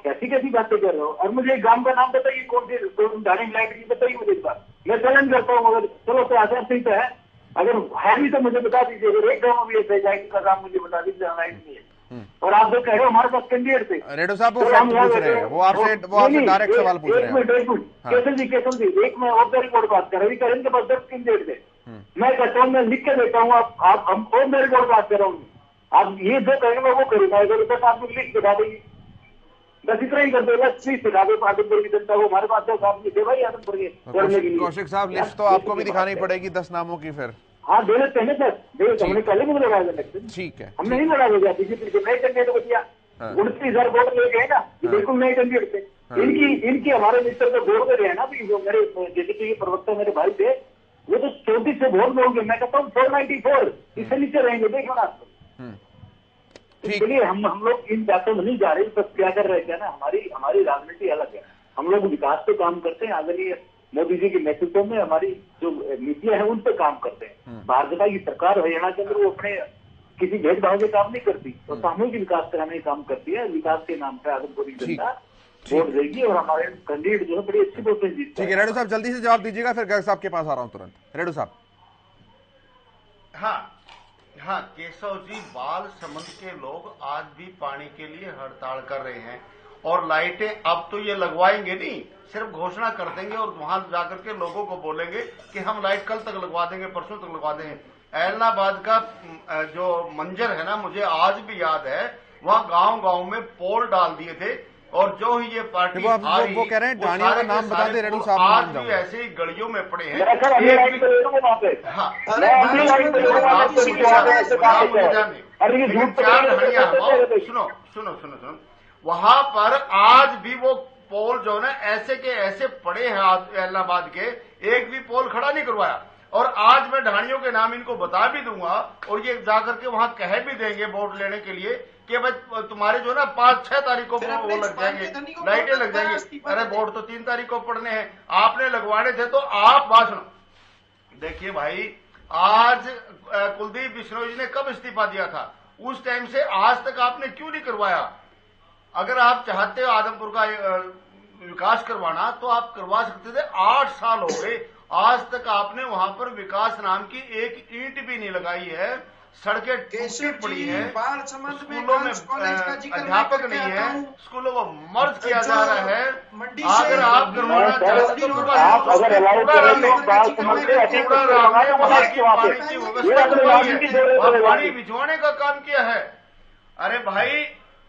कैसी कैसी बातें कर रहे हो। और मुझे एक गांव का नाम बताइए, कौन सी गाड़ी लाइट की बताइए मुझे इस बार। मैं चैलेंज करता हूँ, अगर चलो तो आचार संहिता है, अगर है भी तो मुझे बता दीजिए। अगर एक गाँव में भी लाइट का काम मुझे बता दीजिए लाइट नहीं है। और आप जो कह रहे हो हमारे पास कैंडिडेट थे, रेड्डू साहब वो पूछ रहे हैं, वो आपसे डायरेक्ट सवाल पूछ रहे हैं। केशव जी एक मैं और रिपोर्ट बात कर रही हूँ, इनके पास 10 कैंडिडेट थे। मैं कहता हूँ, मैं लिख के देता हूँ, आप हम और मैं रिपोर्ट बात कर रहा हूँ। आप ये जो कहेंगे वो करूंगा, अगर बस आपको लिस्ट दिखा देगी, बस इतना ही कर दो, बस प्लीज दिखा दो आदमपुर की जनता को। हमारे पास 10 आदमी थे भाई आदमपुर के करने के लिए। कौशिक साहब, लिस्ट तो आपको भी दिखानी पड़ेगी 10 नामों की फिर। हाँ दे देते हैं सर, हमने पहले भी लगाया इलेक्शन। ठीक है, हमने नहीं लड़ा दिया बीजेपी के नए कैंडिडेट को दिया। 29,000 वोट ले गए ना, बिल्कुल नए कैंडिडेट थे। इनकी हमारे मित्र तो वोट दे रहे हैं ना, जो मेरे जेडीपी के प्रवक्ता मेरे भाई थे, वो तो 34 से वोट बोल गए। मैं कहता हूँ 494, इससे नीचे रहेंगे, देखो ना आपको। इसलिए हम लोग इन बातों में नहीं जा रहे, बस क्या कर रहे थे ना, हमारी राजनीति अलग है। हम लोग विकास पे काम करते हैं, आदरणीय मोदी जी के नेतृत्व में हमारी जो नीतियां हैं उन पे काम करते हैं। भाजपा की सरकार हरियाणा के अंदर वो अपने किसी भेदभाव के काम नहीं करती, तो सामूहिक विकास कराने का काम करती है। विकास के नाम पे आदमपुर की जनता वोट देगी और हमारे कैंडिडेट जो है बड़ी अच्छी वोट से जीतते हैं। ठीक है रेड्डू साहब, जल्दी से जवाब दीजिएगा, फिर गर्ग साहब के पास आ रहा हूँ तुरंत। रेड्डू साहब। हाँ केशव जी, बाल समंद के लोग आज भी पानी के लिए हड़ताल कर रहे हैं और लाइटें अब तो ये लगवाएंगे नहीं, सिर्फ घोषणा कर देंगे और वहां जाकर के लोगों को बोलेंगे कि हम लाइट कल तक लगवा देंगे, परसों तक लगवा देंगे। ऐलनाबाद का जो मंजर है ना, मुझे आज भी याद है, वहाँ गांव-गांव में पोल डाल दिए थे और जो ही ये पार्टी वो कह रहे हैं ढाणियों का नाम बता दे रेड्डू साहब, आज भी ऐसे ही गलियों में पड़े हैं। सुनो, वहां पर आज भी वो पोल जो है ऐसे के ऐसे पड़े हैं ऐलनाबाद के, एक भी पोल खड़ा नहीं करवाया। और आज मैं ढाणियों के नाम इनको बता भी दूंगा और ये जाकर के वहां कह भी देंगे वोट लेने के लिए कि भाई तुम्हारे जो ना 5-6 तारीख को वो लग जाएंगे, लाइटें लग जाएंगी। अरे वोट तो 3 तारीख को पड़ने हैं, आपने लगवाने थे तो आप भाषण देखिए भाई। आज कुलदीप बिश्नोई जी ने कब इस्तीफा दिया था, उस टाइम से आज तक आपने क्यों नहीं करवाया? अगर आप चाहते हो आदमपुर का विकास करवाना तो आप करवा सकते थे। 8 साल हो गए, आज तक आपने वहां पर विकास नाम की एक ईंट भी नहीं लगाई है। सड़कें टूटी पड़ी हैं, स्कूलों में अध्यापक नहीं है, स्कूलों को मर्ज किया जा रहा है। अगर आप करवाना चाहते तो पानी की व्यवस्था पानी भिजवाने का काम किया है। अरे भाई,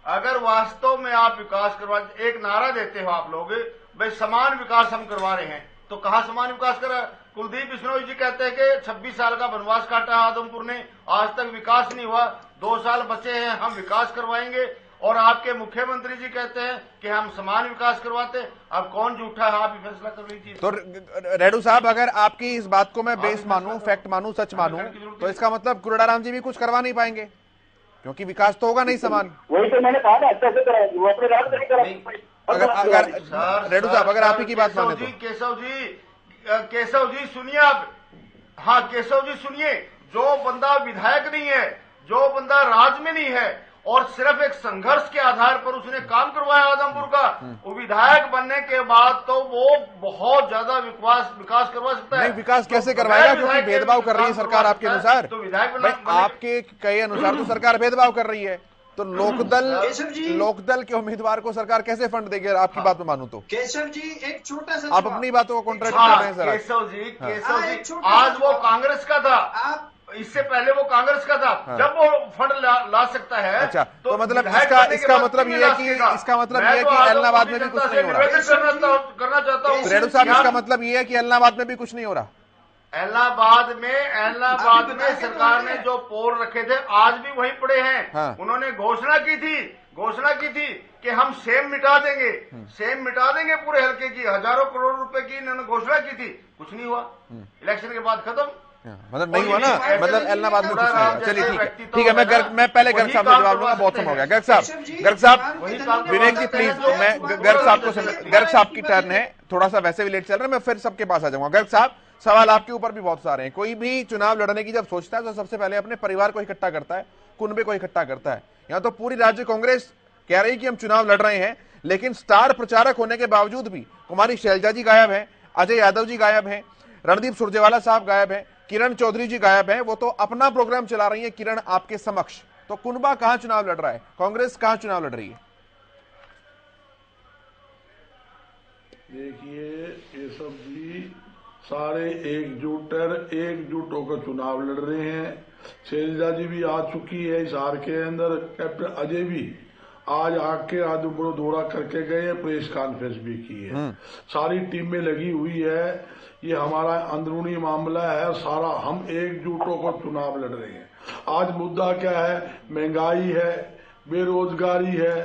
अगर वास्तव में आप विकास करवा, एक नारा देते हो आप लोग, भाई समान विकास हम करवा रहे हैं, तो कहाँ समान विकास करा? कुलदीप बिश्नोई जी कहते हैं कि 26 साल का वनवास काटा आदमपुर ने, आज तक विकास नहीं हुआ, 2 साल बचे हैं, हम विकास करवाएंगे। और आपके मुख्यमंत्री जी कहते हैं कि हम समान विकास करवाते। अब कौन झूठा है, आप ही फैसला कर लीजिए। तो रेडू साहब, अगर आपकी इस बात को मैं बेस मानूं, फैक्ट मानूं, सच मानूं, तो इसका मतलब कुरड़ाराम जी भी कुछ करवा नहीं पाएंगे, क्योंकि विकास तो होगा नहीं समान। वही तो मैंने कहा ना, अच्छे से कराएंगे, वो अपने रात नहीं कराएंगे। अगर रेडू साहब, अगर आप ही की बात माने तो। केशव जी सुनिए आप। हाँ केशव जी सुनिए, जो बंदा विधायक नहीं है, जो बंदा राज में नहीं है और सिर्फ एक संघर्ष के आधार पर उसने काम करवाया आदमपुर का, वो विधायक बनने के बाद तो वो बहुत ज्यादा विकास करवा सकता है। नहीं, विकास कैसे करवाएगा, क्योंकि भेदभाव कर रही है सरकार आपके अनुसार। तो विधायक आपके कई अनुसार तो सरकार भेदभाव कर रही है, तो लोकदल के उम्मीदवार को सरकार कैसे फंड देगी? आपकी बात में मानूं तो केशव जी एक छोटा सा आप अपनी बातों को कॉन्ट्रैक्ट कर रहे हैं सर। केशव जी आज वो कांग्रेस का था, इससे पहले वो कांग्रेस का था। जब वो फंड ला सकता है। अच्छा, तो मतलब इसका मतलब ये है कि इलाहाबाद में भी कुछ नहीं हो रहा। करना चाहता हूँ रेडू साहब, इसका मतलब ये है कि इलाहाबाद में भी कुछ नहीं हो रहा। इलाहाबाद में सरकार ने जो पोल रखे थे आज भी वहीं पड़े हैं। हाँ। उन्होंने घोषणा की थी कि हम सेम मिटा देंगे पूरे हल्के की, हजारों करोड़ रुपए की इन्होंने घोषणा की थी, कुछ नहीं हुआ। इलेक्शन के बाद खत्म। मतलब नहीं हुआ ना, मतलब इलाहाबाद में कुछ नहीं हुआ। चलिए ठीक है, मैं पहले गर्ग साहब से जवाब दूंगा, बहुत समय हो गया। गर्ग साहब विवेक जी प्लीज, मैं गर्ग साहब की टर्न है, थोड़ा सा वैसे भी लेट चल रहा है, मैं फिर सबके पास आ जाऊंगा। गर्ग साहब, सवाल आपके ऊपर भी बहुत सारे हैं। कोई भी चुनाव लड़ने की जब सोचता है तो सबसे पहले अपने परिवार को इकट्ठा करता है, कुनबे को इकट्ठा करता है। यहाँ तो पूरी राज्य कांग्रेस कह रही कि हम चुनाव लड़ रहे हैं, लेकिन स्टार प्रचारक होने के बावजूद भी कुमारी शैलजा जी गायब है, अजय यादव जी गायब है, रणदीप सुरजेवाला साहब गायब है, किरण चौधरी जी गायब है। वो तो अपना प्रोग्राम चला रही है किरण आपके समक्ष। तो कुनबा कहां चुनाव लड़ रहा है, कांग्रेस कहां चुनाव लड़ रही है? देखिए ये सब जी सारे एकजुट होकर चुनाव लड़ रहे हैं। शैलजा जी भी आ चुकी है इस हार के अंदर, कैप्टन अजय भी आज आके आदमपुर दौरा करके गए, प्रेस कॉन्फ्रेंस भी की है। सारी टीमें लगी हुई है, ये हमारा अंदरूनी मामला है सारा, हम एकजुट होकर चुनाव लड़ रहे हैं। आज मुद्दा क्या है? महंगाई है, बेरोजगारी है।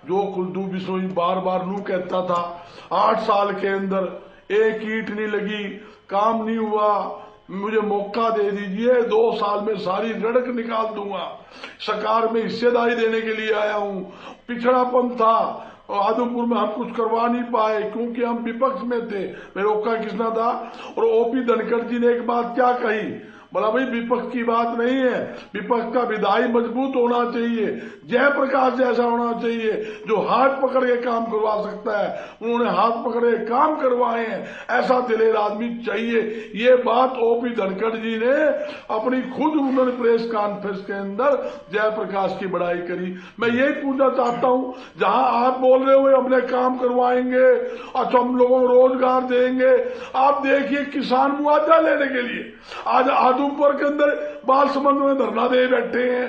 जो कुलदीप बिश्नोई बार बार नू कहता था, 8 साल के अंदर एक ईंट नहीं लगी, काम नहीं हुआ, मुझे मौका दे दीजिए, 2 साल में सारी रड़क निकाल दूंगा। सरकार में हिस्सेदारी देने के लिए आया हूं। पिछड़ापन था आदमपुर में, हम कुछ करवा नहीं पाए क्योंकि हम विपक्ष में थे, मैं रोका किसना था। और ओपी धनखड़ जी ने एक बात क्या कही, बोला भाई विपक्ष की बात नहीं है, विपक्ष का विधायी मजबूत होना चाहिए, जयप्रकाश जैसा होना चाहिए जो हाथ पकड़ के काम करवा सकता है। उन्होंने हाथ पकड़ के काम करवाए हैं, ऐसा दिलेर आदमी चाहिए। ये बात ओपी धनखड़ जी ने अपनी खुद उन्होंने प्रेस कॉन्फ्रेंस के अंदर जयप्रकाश की बड़ाई करी। मैं यही पूछना चाहता हूं, जहां आप बोल रहे हो हमने काम करवाएंगे, अच्छा हम लोगों को रोजगार देंगे, आप देखिए किसान मुआवजा लेने के लिए आज आदमपुर के अंदर बालसमंद में धरना दे बैठे हैं।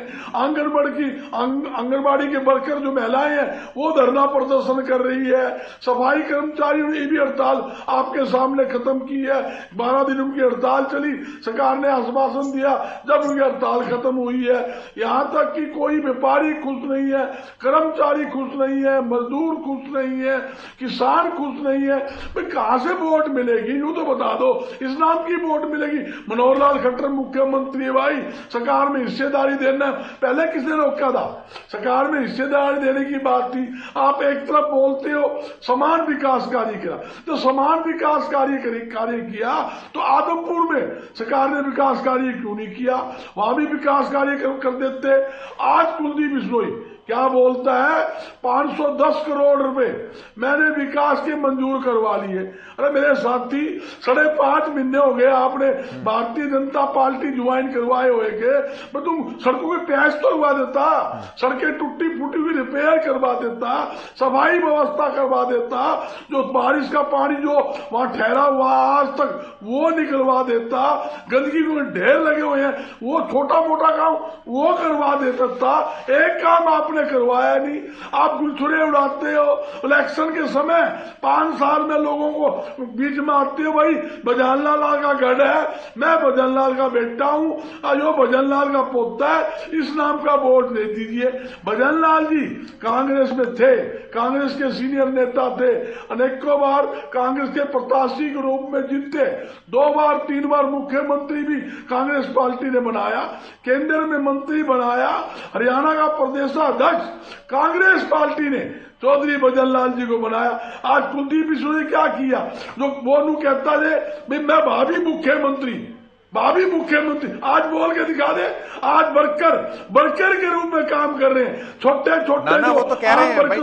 आंगनबाड़ी के वर्कर जो महिलाएं हैं वो धरना प्रदर्शन कर रही है। सफाई कर्मचारियों ने भी हड़ताल आपके सामने खत्म की है। 12 दिन उनकी हड़ताल चली, सरकार ने आश्वासन दिया, जब उनकी हड़ताल खत्म हुई है। यहाँ तक कि कोई व्यापारी खुश नहीं है, कर्मचारी खुश नहीं है, मजदूर खुश नहीं है, किसान खुश नहीं है। कहां से वोट मिलेगी, यूं तो बता दो, इस नाम की वोट मिलेगी? मनोहर लाल खट्टर मुख्यमंत्री है भाई, सरकार में हिस्सेदारी देना पहले किसने रोका था? सरकार में हिस्सेदारी देने की बात थी। आप एक तरफ बोलते हो समान विकास कार्य किया, तो समान विकास कार्य किया तो आदमपुर में सरकार ने विकास कार्य क्यों नहीं किया? वहां भी विकास कार्य कर देते। आज कुलदीप बिश्नोई क्या बोलता है 510 करोड़ रुपए मैंने विकास के मंजूर करवा लिए। अरे मेरे साथी 5.5 महीने हो गए आपने भारतीय जनता पार्टी ज्वाइन करवाए हुए के, मैं तुम सड़कों के पैच तो करवा देता, सड़कें टूटी फूटी हुई रिपेयर करवा देता, सफाई व्यवस्था करवा देता, जो बारिश का पानी जो वहां ठहरा हुआ आज तक वो निकलवा देता, गंदगी को ढेर लगे हुए हैं वो छोटा मोटा काम वो करवा देता था। एक काम आपने करवाया नहीं, आप गुलछुरे उड़ाते हो। इलेक्शन के समय 5 साल में लोगों को बीच में आते हो, भाई भजनलाल का गढ़ है, मैं भजनलाल का बेटा हूं, जो भजनलाल का पोता है, इस नाम का वोट दे दीजिए। भजनलाल जी कांग्रेस में थे, कांग्रेस के सीनियर नेता थे, अनेकों बार कांग्रेस के प्रत्याशी के रूप में जीते, 2 बार 3 बार मुख्यमंत्री भी कांग्रेस पार्टी ने बनाया, केंद्र में मंत्री बनाया, हरियाणा का प्रदेशाध्यक्ष कांग्रेस पार्टी ने चौधरी भजनलाल जी को बनाया। आज कुलदीप मिश्र ने क्या किया, जो वो नू कहता है भाई मैं भाभी मुख्यमंत्री आज बोल के दिखा दे। आज वर्कर के रूप में काम कर रहे हैं, छोटे वो तो कह रहे हैं भाई,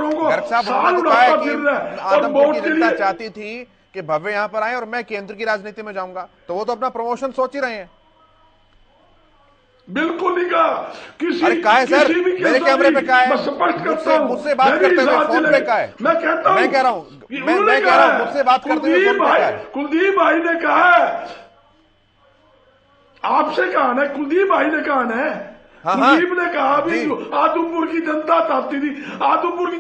साल उड़ाता फिर रहा है। और वोट के लिए चाहती थी कि भव्य यहां पर आए और मैं केंद्र की राजनीति में जाऊंगा, तो वो तो अपना प्रमोशन सोच ही रहे हैं। बिल्कुल नहीं कहा किसी, अरे कहा है सर, मेरे कैमरे पे कहा है, मुझसे बात करते हुए फोन पे कहा है, मैं कहता हूं, मैं कह रहा हूं मुझसे बात करते हुए फोन पे कहा है। कुलदीप भाई ने कहा है, आपसे कहा ना, कुलदीप भाई ने कहा ना, कुलदीप ने कहा भी आदमपुर की जनता चाहती थी, आदमपुर की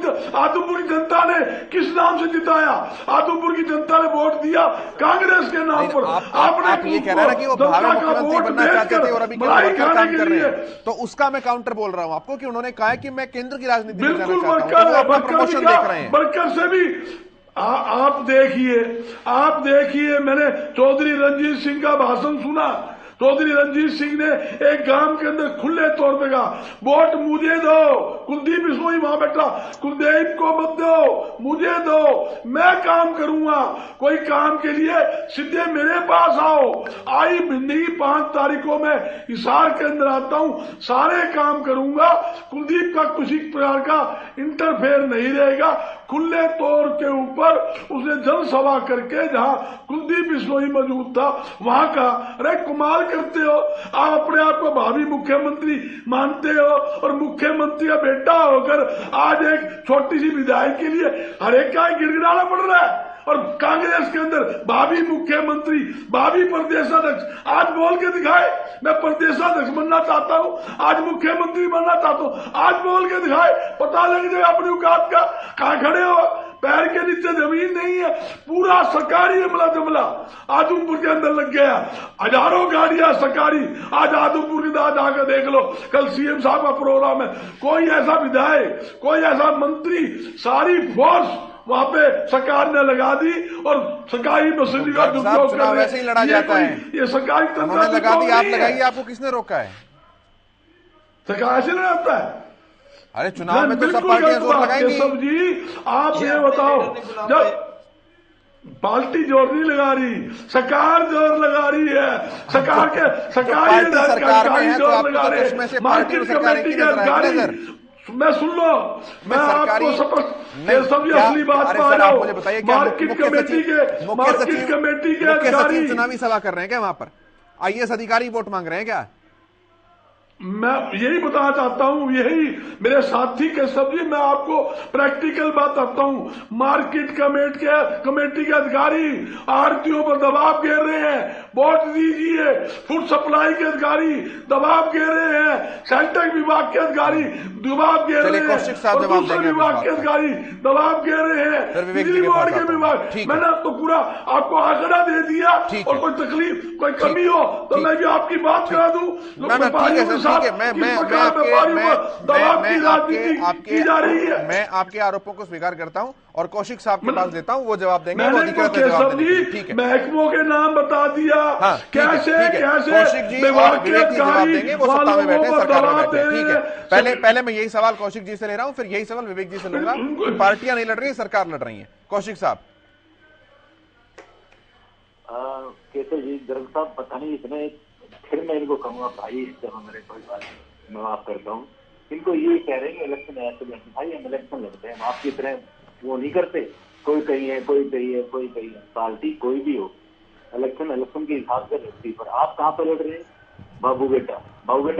जनता ने किस नाम से जिताया, आदमपुर की जनता ने वोट दिया कांग्रेस के नाम पर। आप ये कह रहे हैं ना कि वो भावी मुख्यमंत्री बनना चाहते थे और अभी काम कर रहे हैं, तो उसका मैं काउंटर बोल रहा हूं आपको कि उन्होंने कहा है कि मैं केंद्र की राजनीति में जाना चाहता हूं, तो प्रमोशन देख रहे हैं। वर्कर से भी आप देखिए, मैंने चौधरी रंजीत सिंह का भाषण सुना। चौधरी रंजीत सिंह ने एक गांव के अंदर खुले तौर पे कहा वोट मुझे दो, कुलदीप बिश्नोई वहां बैठा, कुलदीप को मत दो, मुझे दो, मैं काम करूंगा, कोई काम के लिए सीधे मेरे पास आओ। आई महीने की 5 तारीखों में हिसार के अंदर आता हूं, सारे काम करूंगा, कुलदीप का किसी प्रकार का इंटरफेयर नहीं रहेगा। खुले तौर के ऊपर उसने जनसभा करके जहां कुलदीप बिश्नोई मौजूद था वहां का, अरे कमाल करते हो आप, अपने आप को भावी मुख्यमंत्री मानते हो और मुख्यमंत्री का बेटा होकर आज एक छोटी सी विधायक के लिए हर एक का गिड़गिड़ाना पड़ रहा है। और कांग्रेस के अंदर भावी मुख्यमंत्री, भावी प्रदेशाध्यक्ष आज बोल के दिखाए मैं प्रदेशाध्यक्ष बनना चाहता हूं, आज मुख्यमंत्री बनना चाहता हूं, आज बोल के दिखाए, पता लग जाए अपनी औकात का। कहां खड़े हो, पैर के नीचे जमीन नहीं है, पूरा सरकारी जमला आदमपुर के अंदर लग गया, हजारों गाड़ियां सरकारी। आज आदमपुर की जाकर देख लो, कल सीएम साहब का प्रोग्राम है, कोई ऐसा विधायक, कोई ऐसा मंत्री, सारी फोर्स वहां पे सरकार ने लगा दी और सरकारी मशीनरी का दुरुपयोग कर रहे हैं। वैसे ही लड़ा जाता है, ये सरकारी तंत्र लगा दी, आप लगाइए, आपको किसने रोका है? सरकार ऐसे लड़ाता है। अरे चुनाव में तो सब पार्टियां जोर लगाएंगी। सब जी आप ये बताओ, जब पार्टी जोर नहीं लगा रही, सरकार जोर लगा रही है, सरकार के सरकारी जोर लगा रहे हैं, मार्केट कमेटी के अधिकारी। मैं सुन लो, मैं आपको सभी असली बात पा रहा हूं। मार्केट कमेटी के अधिकारी चुनावी सभा कर रहे हैं क्या वहां पर? आईएएस अधिकारी वोट मांग रहे हैं क्या? मैं यही बताना चाहता हूं, यही मेरे साथी के सभी, मैं आपको प्रैक्टिकल बात बताता हूं। मार्केट कमेटी के अधिकारी आरटीओ पर दबाव घेर रहे हैं, वोट दीजिए। फूड सप्लाई के अधिकारी दबाव घेर रहे हैं, सेंट्रल विभाग के अधिकारी दबाव घेर रहे हैं, दूसरे विभाग के अधिकारी दबाव घेर रहे हैं, बिजली बोर्ड के विभाग। मैंने तो पूरा आपको आंकड़ा दे दिया, और कोई तकलीफ, कोई कमी हो तो मैं भी आपकी बात करा दूं। मैं आपके आरोपों को स्वीकार करता हूं और कौशिक साहब के पास देता हूं, वो जवाब देंगे। महकमों के नाम बता दिया, कैसे कौशिक जी और विवेक जी जवाब देंगे, वो सत्ता में बैठे, सरकार में बैठे। ठीक है, पहले मैं यही सवाल कौशिक जी से ले रहा हूं, फिर यही सवाल विवेक जी से लूंगा। पार्टियां नहीं लड़ रही, सरकार लड़ रही है। कौशिक साहब। केशव जी, गर्ग साहब, पता नहीं इतने, फिर मैं इनको कहूंगा भाई, जब मेरे कोई बात मैं माफ करता हूँ। इनको ये कह रहे हैं इलेक्शन है तो भाई हम इलेक्शन लड़ते हैं, हम आपकी तरह वो नहीं करते, कोई कहीं है कोई कहीं है कोई कहीं है, पार्टी कोई भी हो इलेक्शन के हिसाब से लड़ती। पर आप कहाँ पर लड़ रहे हैं बाबू बेटा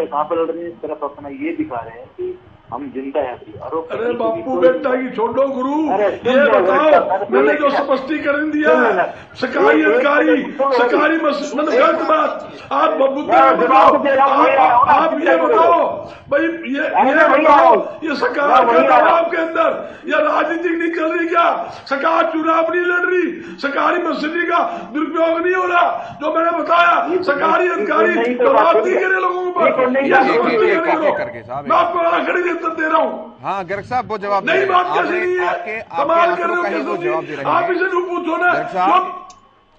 कहाँ पर लड़ रहे हैं? सिर्फ अपना ये दिखा रहे हैं कि हम जिंदा है अभी। अरे बापू बेटा की छोड़ो गुरु, ये बताओ मैंने जो स्पष्टीकरण दिया है सरकारी अधिकारी सरकारी मतलब गलत बात आप बाबू आप ये बताओ भाई, ये बताओ ये सरकार का दबाव के अंदर या राजनीति नहीं चल रही क्या? सरकार चुनाव नहीं लड़ रही, सरकारी मस्जिदी का दुरुपयोग नहीं हो रहा, जो मैंने बताया सरकारी अधिकारी दबाव नहीं करे लोगों पर, मैं आपको आखिरी दे रहा हूँ। हाँ गर्ग साहब वो जवाब नहीं बात कैसे नहीं है, कमाल कर रहे हो जवाब दे रहे हैं आप, इसे नहीं पूछो ना,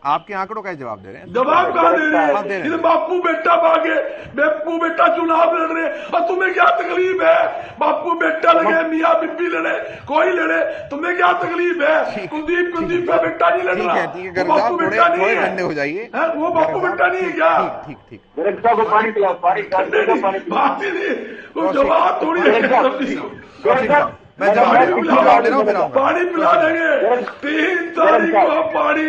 आपके आंकड़ों का जवाब दे रहे हैं, जवाब कहाँ दे रहे हैं? बापू बेटा भागे, बापू बेटा चुनाव लड़ रहे और तुम्हें क्या तकलीफ है? बापू बेटा लगे, मियाँ बीबी लड़े, कोई लड़े, तुम्हें क्या तकलीफ है? कुलदीप का बेटा नहीं लड़ रहा, बापू बेटा नहीं है, ठंडे हो जाइए, वो बापू बेटा नहीं है क्या? ठीक पानी पिलाओ, जवाब थोड़ी मैं जवाब दे रहा हूँ, पानी पिला देंगे 3 तारीख को, पानी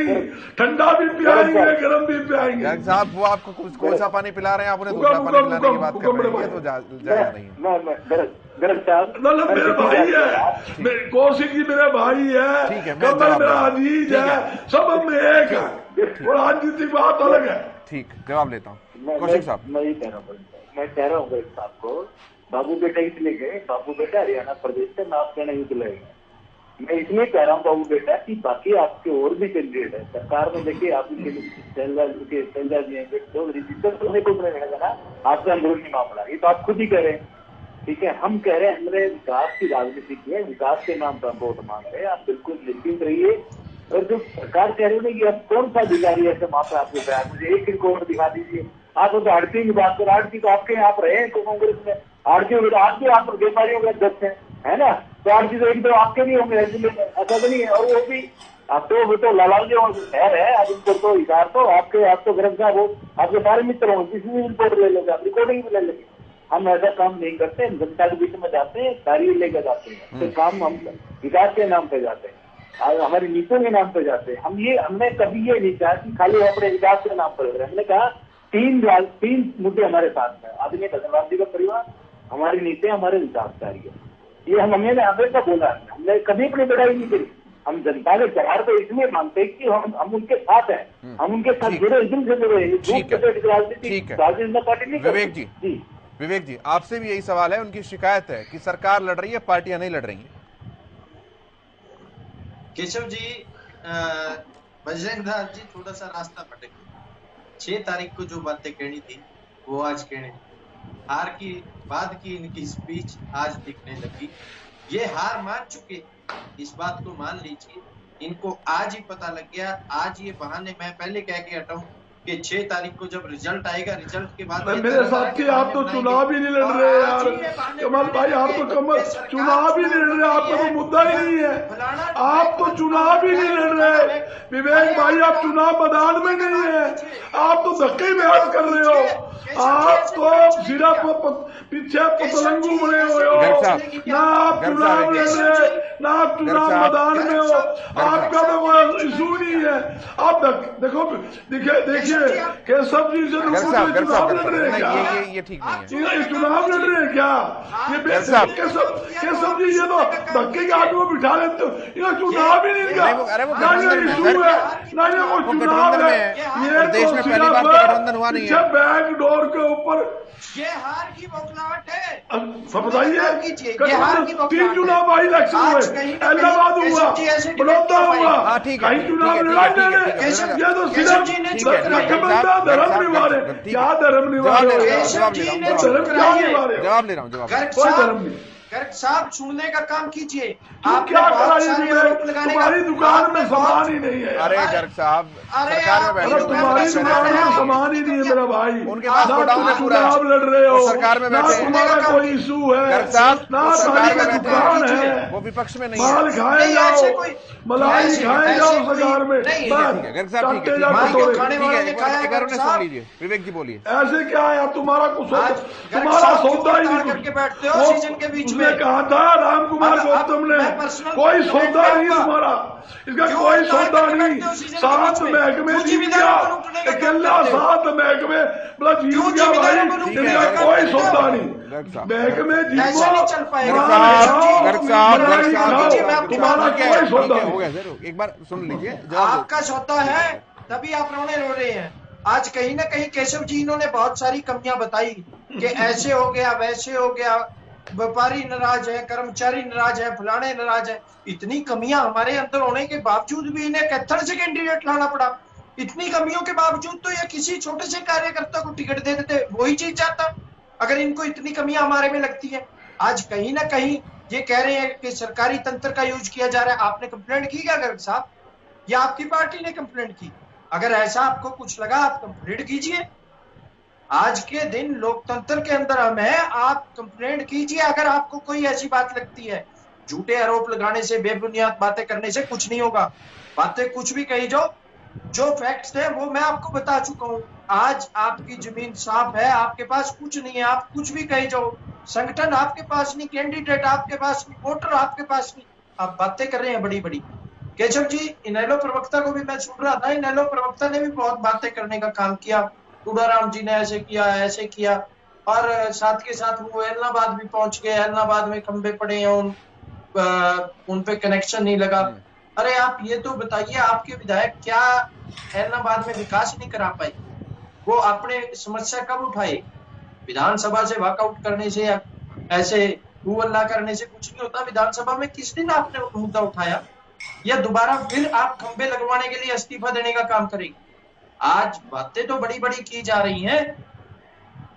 ठंडा भी पिलाएंगे गर्म भी पिलाएंगे। गर्ग साहब वो आपको कौन सा पानी पिला रहे हैं, आप उन्हें दूसरा पानी पिलाने की बात कर रहे हैं, तो जायज नहीं है। मेरे भाई है, कौशिक जी मेरे भाई है, कमल मेरा अजीज है, सब हम एक है, और राजनीतिक बात अलग है। ठीक, जवाब लेता हूँ कौशिक साहब। मैं ये कह रहा हूँ गर्ग साहब को, बाबू बेटा इसलिए गए, बाबू बेटा हरियाणा प्रदेश से नाप कहना ही दिलाएगा। मैं इसलिए कह रहा हूँ बाबू बेटा कि बाकी आपके और भी कैंडिडेट है सरकार में, देखिए आप आपका अंदरूनी मामला, ये तो आप खुद ही कह रहे हैं, ठीक है। हम कह रहे हैं हमारे विकास की राजनीति की है, विकास के नाम पर हम वोट मांग रहे हैं, आप बिल्कुल निश्चिंत रहिए। और जो सरकार कह रही है कि अब कौन सा अधिकारी ऐसे माफा आपको गया, मुझे एक रिकॉर्ड दिखा दीजिए। आप तो आड़ती की बात करो, आड़ती तो आपके यहाँ रहे हैं कांग्रेस में, आड़ती आज भी आप व्यापारियों के अध्यक्ष है ना, तो आड़ती तो एक दो आपके भी होंगे, ऐसा तो नहीं है। और वो भी आप तो लालाल जी शहर है, अब इनको तो हिसाब तो आपके गर्ग साहब हो, आपके सारे मित्र होंगे, किसी भी रिपोर्ट ले लोगे आप, रिकॉर्डिंग भी ले लेंगे। हम ऐसा काम नहीं करते, हम जनता के बीच में जाते हैं, कार्य लेकर जाते हैं, तो काम हम विकास के नाम पे जाते हैं, हमारी नीतियों के नाम पे जाते हैं। हमने कभी ये नहीं कहा कि खाली अपने विकास के नाम पर, हमने कहा 3 मुद्दे हमारे साथ में, आदमी धन्यवाद जी का परिवार, हमारी नीतियां, हमारे विकास कार्य, ये हमने हमेशा बोला है, हमने कभी अपनी लड़ाई नहीं करी। हम जनता के जवाब तो इसलिए मानते हैं कि हम उनके साथ हैं, हम उनके साथ जुड़े, दिल से जुड़े, राजनीतिक पार्टी नहीं। विवेक जी आपसे भी यही सवाल है, उनकी शिकायत है कि सरकार लड़ रही है, पार्टियां नहीं लड़ रही है। केशव जी, बजरंग दास जी थोड़ा सा रास्ता भटक, 6 तारीख को जो बातें कहनी थी वो आज कहने, हार की बाद की इनकी स्पीच आज दिखने लगी। ये हार मान चुके, इस बात को मान लीजिए, इनको आज ही पता लग गया। आज ये बहाने मैं पहले कह के हटाऊं कि 6 तारीख को जब रिजल्ट आएगा, रिजल्ट के बाद मेरे साथी आप तो चुनाव ही नहीं लड़ रहे यार, कमल भाई आप तो चुनाव ही नहीं लड़ रहे, आपका तो मुद्दा ही नहीं है, आप तो चुनाव ही नहीं लड़ रहे। विवेक भाई आप चुनाव मैदान में नहीं है, आप तो धक्के बहस कर रहे हो, आप तो सिर्फ पीछे पतलंगू बने हुए हो, ना आप चुनाव लड़ रहे, ना आप चुनाव मैदान में हो, आपका तो कोई इशू नहीं है। आप देखो देखिए केशव जी से चुनाव लड़ रहे हैं क्या? ये ठीक नहीं है, ये चुनाव लड़ रहे हैं क्या? ये केशव जी ये तो धक्के के आदमी को बिठा लेते हो, ये चुनाव ही नहीं का, ना ये इशू है ना ये कोई चुनाव है, ये देश में पहली बार गठबंधन हुआ नहीं है, बैक डोर के ऊपर ये हार की बौखलाहट है। बताइए 3 चुनाव आई इलेक्शन हुए, इलाहाबाद हुआ, बड़ौदा हुआ, कहीं चुनाव लड़ा, ये तो सिर्फ गठबंधन धर्म निवार है। क्या धर्म निवार है? जवाब ले रहा हूँ, कोई धर्म नहीं। गर्ग साहब सुनने का काम कीजिए। आप क्या तुम्हारी दुकान में सामान ही नहीं है। अरे गर्ग साहब, अरे सरकार में बैठे हुए तुम्हारी दुकान में सामान ही नहीं है मेरा भाई। उनके पास गोडाउन है पूरा, चुनाव लड़ रहे हो, सरकार में ना बैठे, तुम्हारा कोई इशू है, गर्ग साहब ना सरकार में दुकान बैठे है, हैं, वो विपक्ष में नहीं है। माल खाए जाओ, मलाई खाए जाओ सरकार में। गर्ग साहब ठीक है, एक बार उन्हें सुन लीजिए। विवेक जी बोलिए। ऐसे क्या है यार, तुम्हारा कुछ तुम्हारा सौदा ही नहीं करके बैठते हो सीजन के बीच में। कहा था राम कुमार गौतम ने, कोई सौदा नहीं तुम्हारा, इसका कोई सौदा नहीं। 7 महकमे जीत गया अकेला, 7 महकमे मतलब जीत गया भाई, इसका कोई सौदा नहीं। महकमे जीतो, तुम्हारा कोई सौदा हो गया सर, एक बार सुन लीजिए। आपका सौदा है तभी आप रोने रो रहे हैं। आज कहीं ना कहीं केशव जी इन्होंने बहुत सारी कमियां बताई कि ऐसे हो गया, वैसे हो गया, व्यापारी नाराज है, कर्मचारी नाराज है, फलाने नाराज है। इतनी कमियां हमारे अंदर होने के बावजूद भी इन्हें कैथल से कैंडिडेट लाना पड़ा। इतनी कमियों के बावजूद तो ये किसी छोटे से कार्यकर्ता को टिकट दे देते, वही चीज चाहता अगर इनको इतनी कमियां हमारे में लगती है। आज कहीं ना कहीं ये कह रहे हैं कि सरकारी तंत्र का यूज किया जा रहा है। आपने कंप्लेंट की क्या गर्ग साहब, या आपकी पार्टी ने कंप्लेंट की? अगर ऐसा आपको कुछ लगा आप कंप्लेंट कीजिए। आज के दिन लोकतंत्र के अंदर हम हैं, आप कंप्लेंट कीजिए अगर आपको कोई ऐसी बात लगती है। झूठे आरोप लगाने से, बेबुनियाद बातें करने से कुछ नहीं होगा। बातें कुछ भी कही जाओ, जो फैक्ट्स है वो मैं आपको बता चुका हूं। आज आपकी जमीन साफ है, आपके पास कुछ नहीं है, आप कुछ भी कही जाओ। संगठन आपके पास नहीं, कैंडिडेट आपके पास नहीं, वोटर आपके पास नहीं, आप बातें कर रहे हैं बड़ी बड़ी। केशव जी, इनेलो प्रवक्ता को भी मैं सुन रहा था, इनेलो प्रवक्ता ने भी बहुत बातें करने का काम किया। टूडाराम जी ने ऐसे किया, ऐसे किया, और साथ के साथ वो एलनाबाद भी पहुंच गए। एलनाबाद में खंबे पड़े हैं, उन पे कनेक्शन नहीं लगा। अरे आप ये तो बताइए, आपके विधायक क्या एलनाबाद में विकास नहीं करा पाए? वो अपने समस्या कब उठाए? विधानसभा से वॉकआउट करने से या ऐसे हल्ला करने से कुछ नहीं होता। विधानसभा में किस दिन आपने मुद्दा उठाया, या दोबारा फिर आप खंबे लगवाने के लिए इस्तीफा देने का काम करेंगे? आज बातें तो बड़ी बड़ी की जा रही हैं।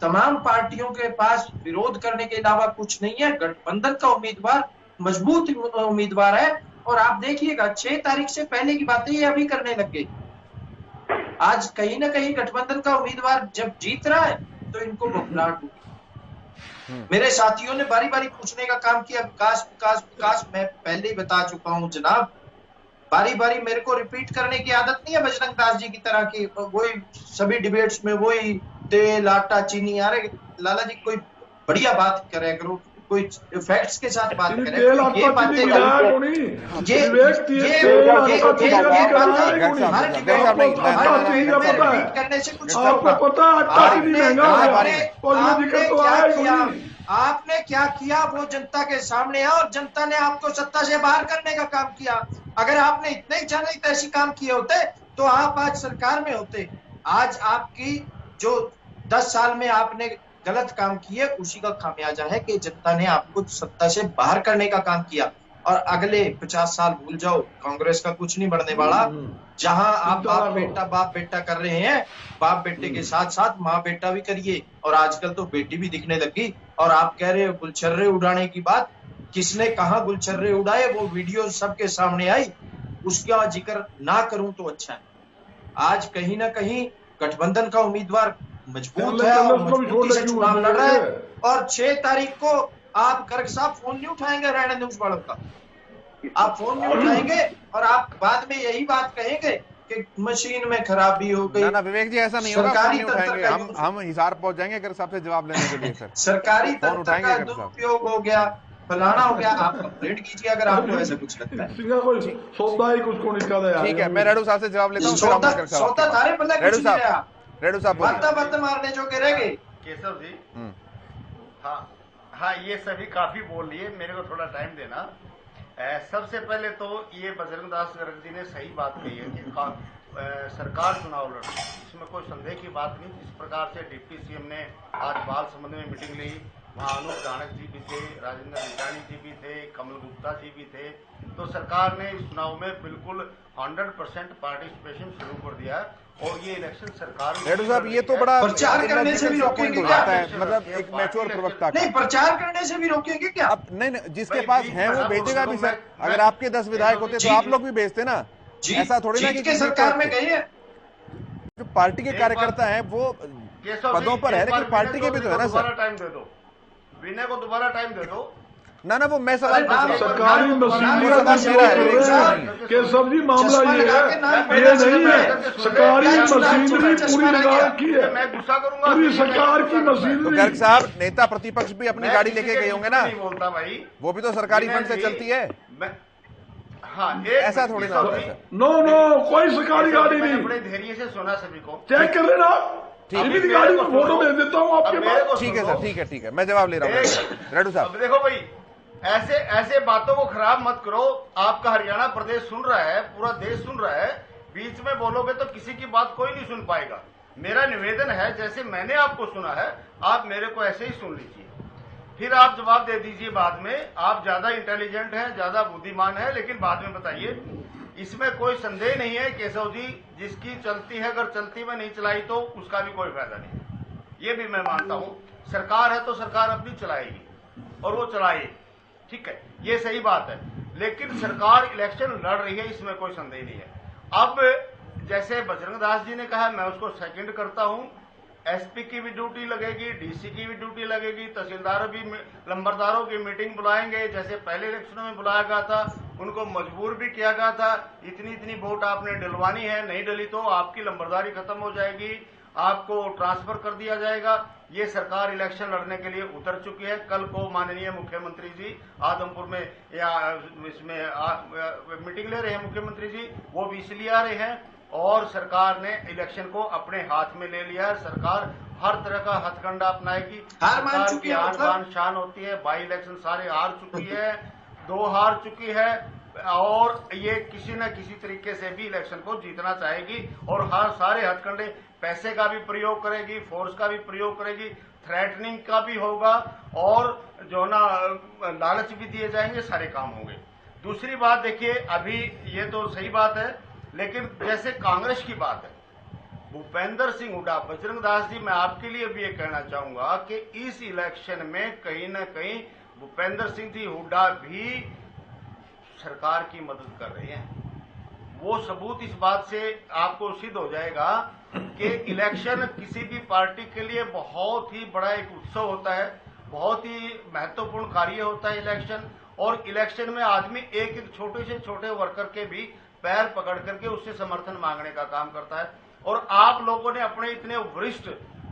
तमाम पार्टियों के पास विरोध करने के अलावा कुछ नहीं है। गठबंधन का उम्मीदवार मजबूत उम्मीदवार है, और आप देखिएगा 6 तारीख से पहले की बातें ये अभी करने लग गए। आज कहीं ना कहीं गठबंधन का उम्मीदवार जब जीत रहा है तो इनको घबराहट होगी। मेरे साथियों ने बारी बारी पूछने का काम किया, विकास विकास विकास। मैं पहले ही बता चुका हूं जनाब, बारी बारी मेरे को रिपीट करने की आदत नहीं है बजरंग दास जी की तरह की, वही सभी डिबेट्स में वही तेल आटा चीनी। यार लाला जी कोई बढ़िया बात करे करो, कोई फैक्ट्स के साथ बात करें। ये बातें करने से कुछ आपने क्या किया वो जनता के सामने है, और जनता ने आपको सत्ता से बाहर करने का काम किया। अगर आपने इतने ही जाने ऐसी काम किए होते तो आप आज सरकार में होते। आज आपकी जो 10 साल में आपने गलत काम किए, उसी का खामियाजा है कि जनता ने आपको सत्ता से बाहर करने का काम किया। और अगले 50 साल भूल जाओ, कांग्रेस का कुछ नहीं बढ़ने वाला। जहां आप बाप बेटा कर रहे हैं, बाप बेटे के साथ साथ माँ बेटा भी करिए। और आजकल तो बेटी भी दिखने लगी। और आप कह रहे हो गुलछर्रे उड़ाने की बात, किसने कहा गुलछर्रे उड़ाए? वो वीडियो सबके सामने आई, उसका जिक्र ना करूं तो अच्छा है। आज कहीं ना कहीं गठबंधन का उम्मीदवार मजबूत है और मजबूती से चुनाव लड़ रहा है। और 6 तारीख को आप गर्ग साहब फोन नहीं उठाएंगे हरियाणा न्यूज वालों का, आप फोन नहीं उठाएंगे और आप बाद में यही बात कहेंगे कि मशीन में खराबी हो गई। ना विवेक जी, ऐसा नहीं होगा, सरकारी फोन नहीं उठाएंगे। हम हिसार पहुंच जाएंगे गर्ग साहब से जवाब लेने के लिए। सर सरकारी तंत्र का दुरुपयोग हो गया, फलाना हो गया, आप कंप्लेंट कीजिए अगर आपको ऐसा कुछ लगता है। सौदा ही कुछ को निकाला। ठीक है, मैं रेडू साहब से जवाब लेता हूँ। सौदा थारे पल्ले कुछ नहीं रहा। रेडू साहब बात मारने जो के रह गए। केशव जी, हाँ ये सभी काफी बोल लिए, मेरे को थोड़ा टाइम देना। सबसे पहले तो ये बजरंग दास गर्ग जी ने सही बात कही है कि सरकार चुनाव लड़ रही है, इसमें कोई संदेह की बात नहीं। जिस प्रकार से डिप्टी सीएम ने आज बाल संबंध में मीटिंग ली, वहाँ अनूप जानक जी भी थे, राजेंद्र निचानी जी भी थे, कमल गुप्ता जी भी थे। तो सरकार ने इस चुनाव में बिल्कुल 100% पार्टिसिपेशन शुरू कर दिया और ये इलेक्शन सरकार रेड्डी साहब, ये तो बड़ा प्रचार करने से भी रोकेंगे हो क्या? जाता है, मतलब एक मैच्योर प्रवक्ता का। नहीं, प्रचार करने से भी रोकेंगे क्या? अब नहीं, जिसके पास है वो भेजेगा भी सर। अगर आपके 10 विधायक होते तो आप लोग भी भेजते ना। ऐसा थोड़ी ना कि सरकार में गई है। जो पार्टी के कार्यकर्ता हैं वो पदों पर है, लेकिन पार्टी के भी तो है ना सर। टाइम दे दो, विनय को दोबारा टाइम दे दो ना वो मैं सवाल सरकारी मशीनरी के सब्जी मामला ये नहीं है। सरकारी मशीनरी पूरी लगा रखी है, मैं गुस्सा करूंगा। पूरी सरकार की तो मशीनरी। गर्ग साहब, नेता प्रतिपक्ष भी अपनी गाड़ी लेके गए होंगे ना? नहीं बोलता भाई, वो भी तो सरकारी फंड से चलती है। हाँ, ऐसा थोड़ी ना होता है। नो, कोई सरकारी गाड़ी नहीं। बड़े धैर्य से सुना सभी को, चेक कर लेना। गाड़ी में फोटो भेज देता हूँ आपके पास। ठीक है सर, ठीक है, मैं जवाब ले रहा हूँ। रेड्डी साहब देखो भाई, ऐसे बातों को खराब मत करो। आपका हरियाणा प्रदेश सुन रहा है, पूरा देश सुन रहा है। बीच में बोलोगे तो किसी की बात कोई नहीं सुन पाएगा। मेरा निवेदन है, जैसे मैंने आपको सुना है, आप मेरे को ऐसे ही सुन लीजिए, फिर आप जवाब दे दीजिए बाद में। आप ज्यादा इंटेलिजेंट हैं, ज्यादा बुद्धिमान है, लेकिन बाद में बताइए। इसमें कोई संदेह नहीं है केशव जी, जिसकी चलती है, अगर चलती में नहीं चलाई तो उसका भी कोई फायदा नहीं है। ये भी मैं मानता हूं। सरकार है तो सरकार अपनी चलाएगी और वो चलाएगी, ठीक है, ये सही बात है। लेकिन सरकार इलेक्शन लड़ रही है, इसमें कोई संदेह नहीं है। अब जैसे बजरंग दास जी ने कहा, मैं उसको सेकंड करता हूं। एसपी की भी ड्यूटी लगेगी, डीसी की भी ड्यूटी लगेगी, तहसीलदारों भी, लंबरदारों की मीटिंग बुलाएंगे, जैसे पहले इलेक्शनों में बुलाया गया था। उनको मजबूर भी किया गया था, इतनी वोट आपने डलवानी है, नहीं डली तो आपकी लंबरदारी खत्म हो जाएगी, आपको ट्रांसफर कर दिया जाएगा। ये सरकार इलेक्शन लड़ने के लिए उतर चुकी है। कल को माननीय मुख्यमंत्री जी आदमपुर में या इसमें मीटिंग ले रहे हैं मुख्यमंत्री जी, वो भी इसलिए आ रहे हैं। और सरकार ने इलेक्शन को अपने हाथ में ले लिया है। सरकार हर तरह का हथकंडा अपनाएगी। सरकार की आन बान शान होती है। बाई इलेक्शन सारे हार चुकी है, 2 हार चुकी है, और ये किसी न किसी तरीके से भी इलेक्शन को जीतना चाहेगी। और हर सारे हथकंडे, पैसे का भी प्रयोग करेगी, फोर्स का भी प्रयोग करेगी, थ्रेटनिंग का भी होगा, और जो ना लालच भी दिए जाएंगे, सारे काम होंगे। दूसरी बात देखिए, अभी ये तो सही बात है, लेकिन जैसे कांग्रेस की बात है, भूपेंद्र सिंह हुड्डा, बजरंग दास जी, मैं आपके लिए भी ये कहना चाहूंगा कि इस इलेक्शन में कहीं न कहीं भूपेंद्र सिंह जी हुड्डा भी सरकार की मदद कर रहे हैं। वो सबूत इस बात से आपको सिद्ध हो जाएगा कि इलेक्शन किसी भी पार्टी के लिए बहुत ही बड़ा एक उत्सव होता है, बहुत ही महत्वपूर्ण कार्य होता है इलेक्शन। और इलेक्शन में आदमी एक छोटे से छोटे वर्कर के भी पैर पकड़ करके उससे समर्थन मांगने का काम करता है। और आप लोगों ने अपने इतने वरिष्ठ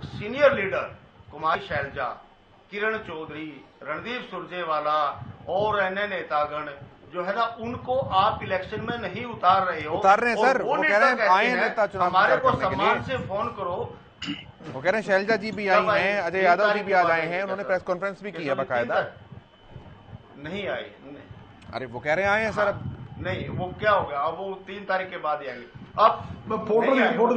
सीनियर लीडर कुमारी शैलजा, किरण चौधरी, रणदीप सुरजेवाला और अन्य नेतागण जो है ना, उनको आप इलेक्शन में नहीं उतार रहे हो। उतार रहे हैं सर, वो कह रहे हैं आए हैं नेता चुनाव हमारे को सम्मान से फोन करो। वो कह रहे हैं शैलजा जी भी आई हैं, अजय यादव जी भी आज आए हैं, उन्होंने प्रेस कॉन्फ्रेंस भी की है बाकायदा। नहीं आए, अरे वो कह रहे हैं आए हैं सर। अब नहीं, वो क्या हो गया, अब वो 3 तारीख के बाद ही आएंगे। अब मैं फोटो झूठ बोल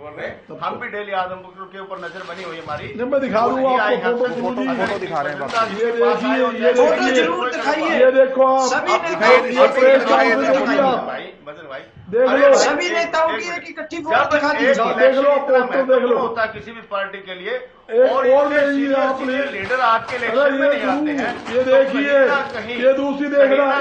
रहे हैं। हम भी डेली आदमपुर के ऊपर नजर बनी हुई हमारी। मैं दिखा दूंगा आपको फोटो दिखा रहे हैं। ये देखिए, फोटो जरूर दिखाइए। ये देखो आप, भाई मदन भाई, देख लो, सभी नेताओं की एक इकट्ठी फोटो दिखा दीजिए। देख लो, फोटो देख लो। होता है किसी भी पार्टी के लिए, और आपने लीडर आपके इलेक्शन में नहीं आते हैं। ये देखिए, ये दूसरी देख रहा है,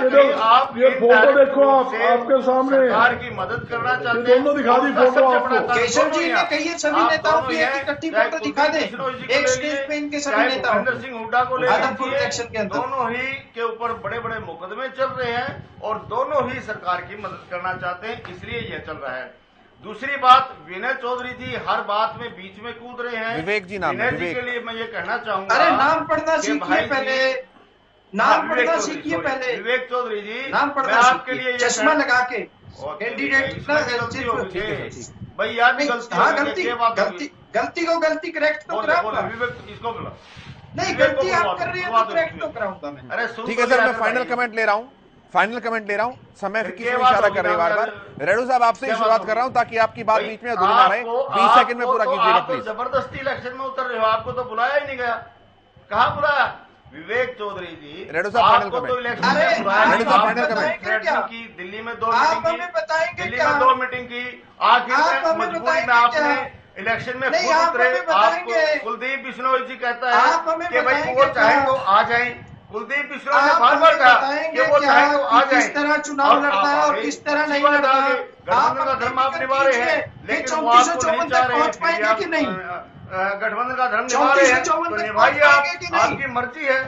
ये फोटो देखो आप, आपके सामने सरकार की मदद करना चाहते हैं। दोनों दिखा दी फोटो आपको। केशव जी ने कही सभी नेताओं की एक इकट्ठी फोटो दिखा दें, एक स्टेज पे इनके सभी नेताओं। भूपेंद्र सिंह हुड्डा को ले आदमपुर इलेक्शन के अंदर दोनों ही के ऊपर बड़े बड़े मुकदमे चल रहे हैं और दोनों ही सरकार की मदद करना चाहते हैं, इसलिए यह चल रहा है। दूसरी बात, विनय चौधरी जी हर बात में बीच में कूद रहे हैं। विवेक जी नाम, विनय जी विवेक के लिए मैं ये कहना चाहूंगा, अरे नाम पढ़ना सीखिए पहले, नाम पढ़ना सीखिए पहले। विवेक चौधरी जी, नाम पढ़ना आपके लिए चश्मा लगा के कैंडिडेट भाई यार गलती को गलती करेक्ट तो कराऊंगा। विवेक इसको बोला, नहीं गलती आप कर रहे हैं तो करेक्ट तो कराऊंगा मैं। अरे ठीक है सर, मैं फाइनल कमेंट ले रहा हूँ, समय किस में इशारा कर रहे हैं बार-बार। रेडू साहब आपसे ही शुरुआत कर रहा हूं ताकि आपकी बात बीच में अधूरी ना रहे। 20 सेकंड में पूरा कीजिएगा प्लीज। जबरदस्ती इलेक्शन में उतर रहे हो, आपको तो बुलाया ही नहीं गया। कहाँ बुलाया? विवेक चौधरी जी, रेड्डी साहब आपको तो इलेक्शन में बुलाया की दिल्ली में 2 मीटिंग की, दिल्ली में 2 मीटिंग की, आखिर में मजबूरी में आपने इलेक्शन में खुद उतरे। आपको कुलदीप बिश्नोई जी कहता है कि भाई वो चाहे तो आ जाए। कुलदीप बिश्नोई ने बार-बार कहा कि वो चाहे तो आ जाए। किस तरह चुनाव लड़ता है और किस तरह नहीं लड़ता है। गठबंधन का धर्म आप निभा रहे हैं, लेकिन वो आपको नहीं चाह रहे हैं कि नहीं गठबंधन का धर्म निभा रहे हैं तो निभाइए आप, आपकी मर्जी है।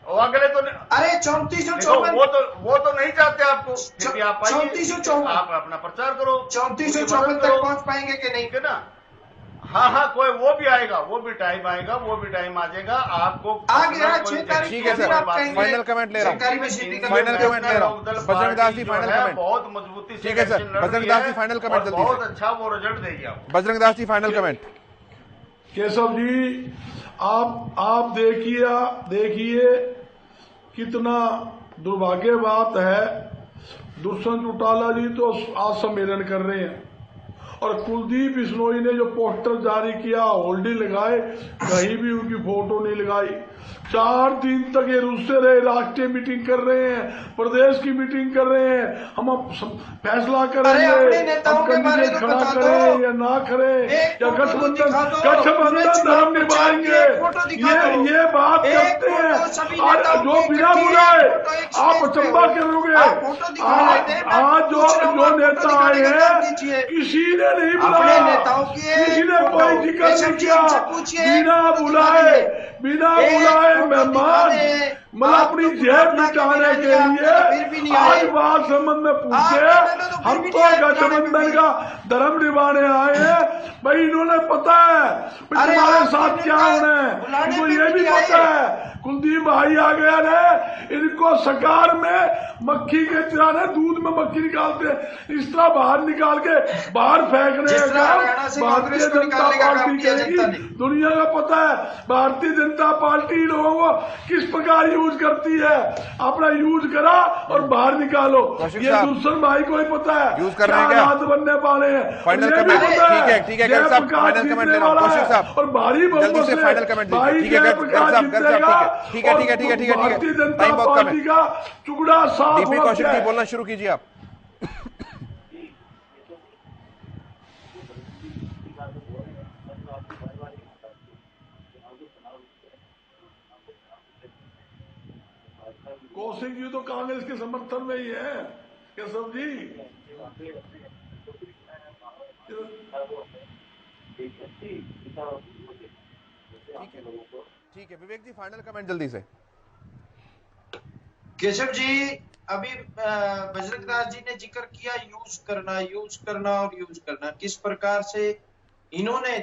और अगले तो अरे 3454 वो तो नहीं चाहते आपको, फिर भी आप 3454 आप अपना प्रचार करो। 3454 तक पहुंच पाएंगे कि नहीं? है ना? हाँ कोई वो भी आएगा, वो भी टाइम आएगा, वो भी टाइम आ जाएगा आपको। आ गया 6 तारीख। ठीक है सर, फाइनल कमेंट ले रहा हूँ, फाइनल कमेंट ले रहा हूँ। Bajrang Das ji final comment. बहुत मजबूती से ठीक है sir, Bajrang Das ji final comment जल्दी से। बहुत अच्छा वो रिजल्ट देगी आपको। Bajrang Das ji final comment. केशव जी, आप देखिए कितना दुर्भाग्य बात है। दुष्यंत चौटाला जी तो आज सम्मेलन कर रहे हैं और कुलदीप बिश्नोई ने जो पोस्टर जारी किया, होल्डिंग लगाए, कहीं भी उनकी फोटो नहीं लगाई। 4 दिन तक ये रुस्से रहे, राष्ट्रीय मीटिंग कर रहे हैं, प्रदेश की मीटिंग कर रहे हैं, हम फैसला करेंगे हम कैंडिडेट खड़ा करें या ना करें, या गठबंधन धर्म निभाएंगे। ये बात करते हैं और जो बिना बुलाए आप अचंबा करोगे। आज जो नेता आए हैं किसी ने नहीं बुलाया, किसी ने कोई जिक्र नहीं किया। बिना बुलाए मेहमान मतलब अपनी जेब मिटाने के लिए आज बात संबंध में पूछे। हम तो गठबंधन का धर्म निभाने आए हैं भाई। इन्होंने पता है तुम्हारे साथ क्या होना है, इनको ये भी पता है। कुलदीप भाई आ गया ने इनको सरकार में मक्खी के तरह दूध में मक्खी निकालते हैं, इस तरह बाहर निकाल के बाहर फेंकने का भारतीय जनता पार्टी करेगी। दुनिया का पता है भारतीय जनता पार्टी लोगों को किस प्रकार यूज करती है। अपना यूज करा और बाहर निकालो। ये दुष्यंत भाई को ही पता है यूज कर रहे हैं क्या हाथ बनने वाले हैं। Final comment. ठीक है गर्ग साहब, फाइनल कमेंट ले रहा हूं। कौशिक साहब और भारी जल्दी से फाइनल कमेंट दीजिए। ठीक है गर्ग साहब, ठीक है भारतीय जनता पार्टी का टुकड़ा साफ। डीपी कौशिक जी बोलना शुरू कीजिए आप। कौशिक जी तो कांग्रेस के समर्थन में ही है केशव जी। ठीक है विवेक जी फाइनल कमेंट जल्दी से। केशव जी, अभी बजरंग दास जी ने जिक्र किया यूज करना और यूज करना। किस प्रकार से इन्होंने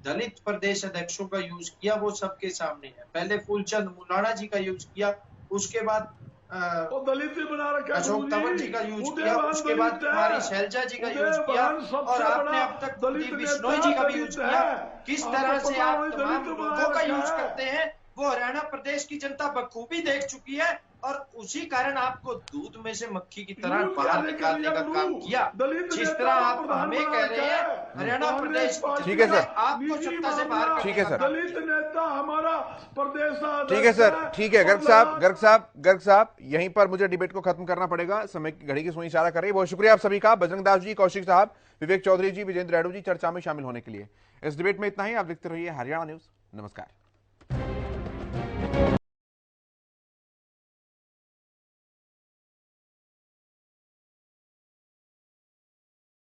दलित प्रदेश अध्यक्षों का यूज किया वो सबके सामने है। पहले फूलचंद मुलाना जी का यूज किया, उसके बाद दलित बना रखा, अशोक तंवर जी का यूज किया, उसके बाद कुमारी शैलजा जी का यूज किया और आपने अब तक कुलदीप बिश्नोई जी का भी यूज किया। किस तरह से आप तमाम लोगों का यूज करते हैं वो हरियाणा प्रदेश की जनता बखूबी देख चुकी है और उसी कारण आपको दूध में से मक्खी की तरह बाहर निकालने का काम किया। जिस तरह आप हमें कह रहे हैं हरियाणा प्रदेश, ठीक है सर, आपको सत्ता से बाहर, ठीक है सर, दलित नेता हमारा प्रदेश, ठीक है सर, ठीक है गर्ग साहब यहीं पर मुझे डिबेट को खत्म करना पड़ेगा। समय की घड़ी की सुई इशारा कर रही है। बहुत शुक्रिया आप सभी का, बजरंग दास जी, कौशिक साहब, विवेक चौधरी जी, विजेंद्र रेड्डी जी, चर्चा में शामिल होने के लिए। इस डिबेट में इतना ही। आप देखते रहिए हरियाणा न्यूज। नमस्कार।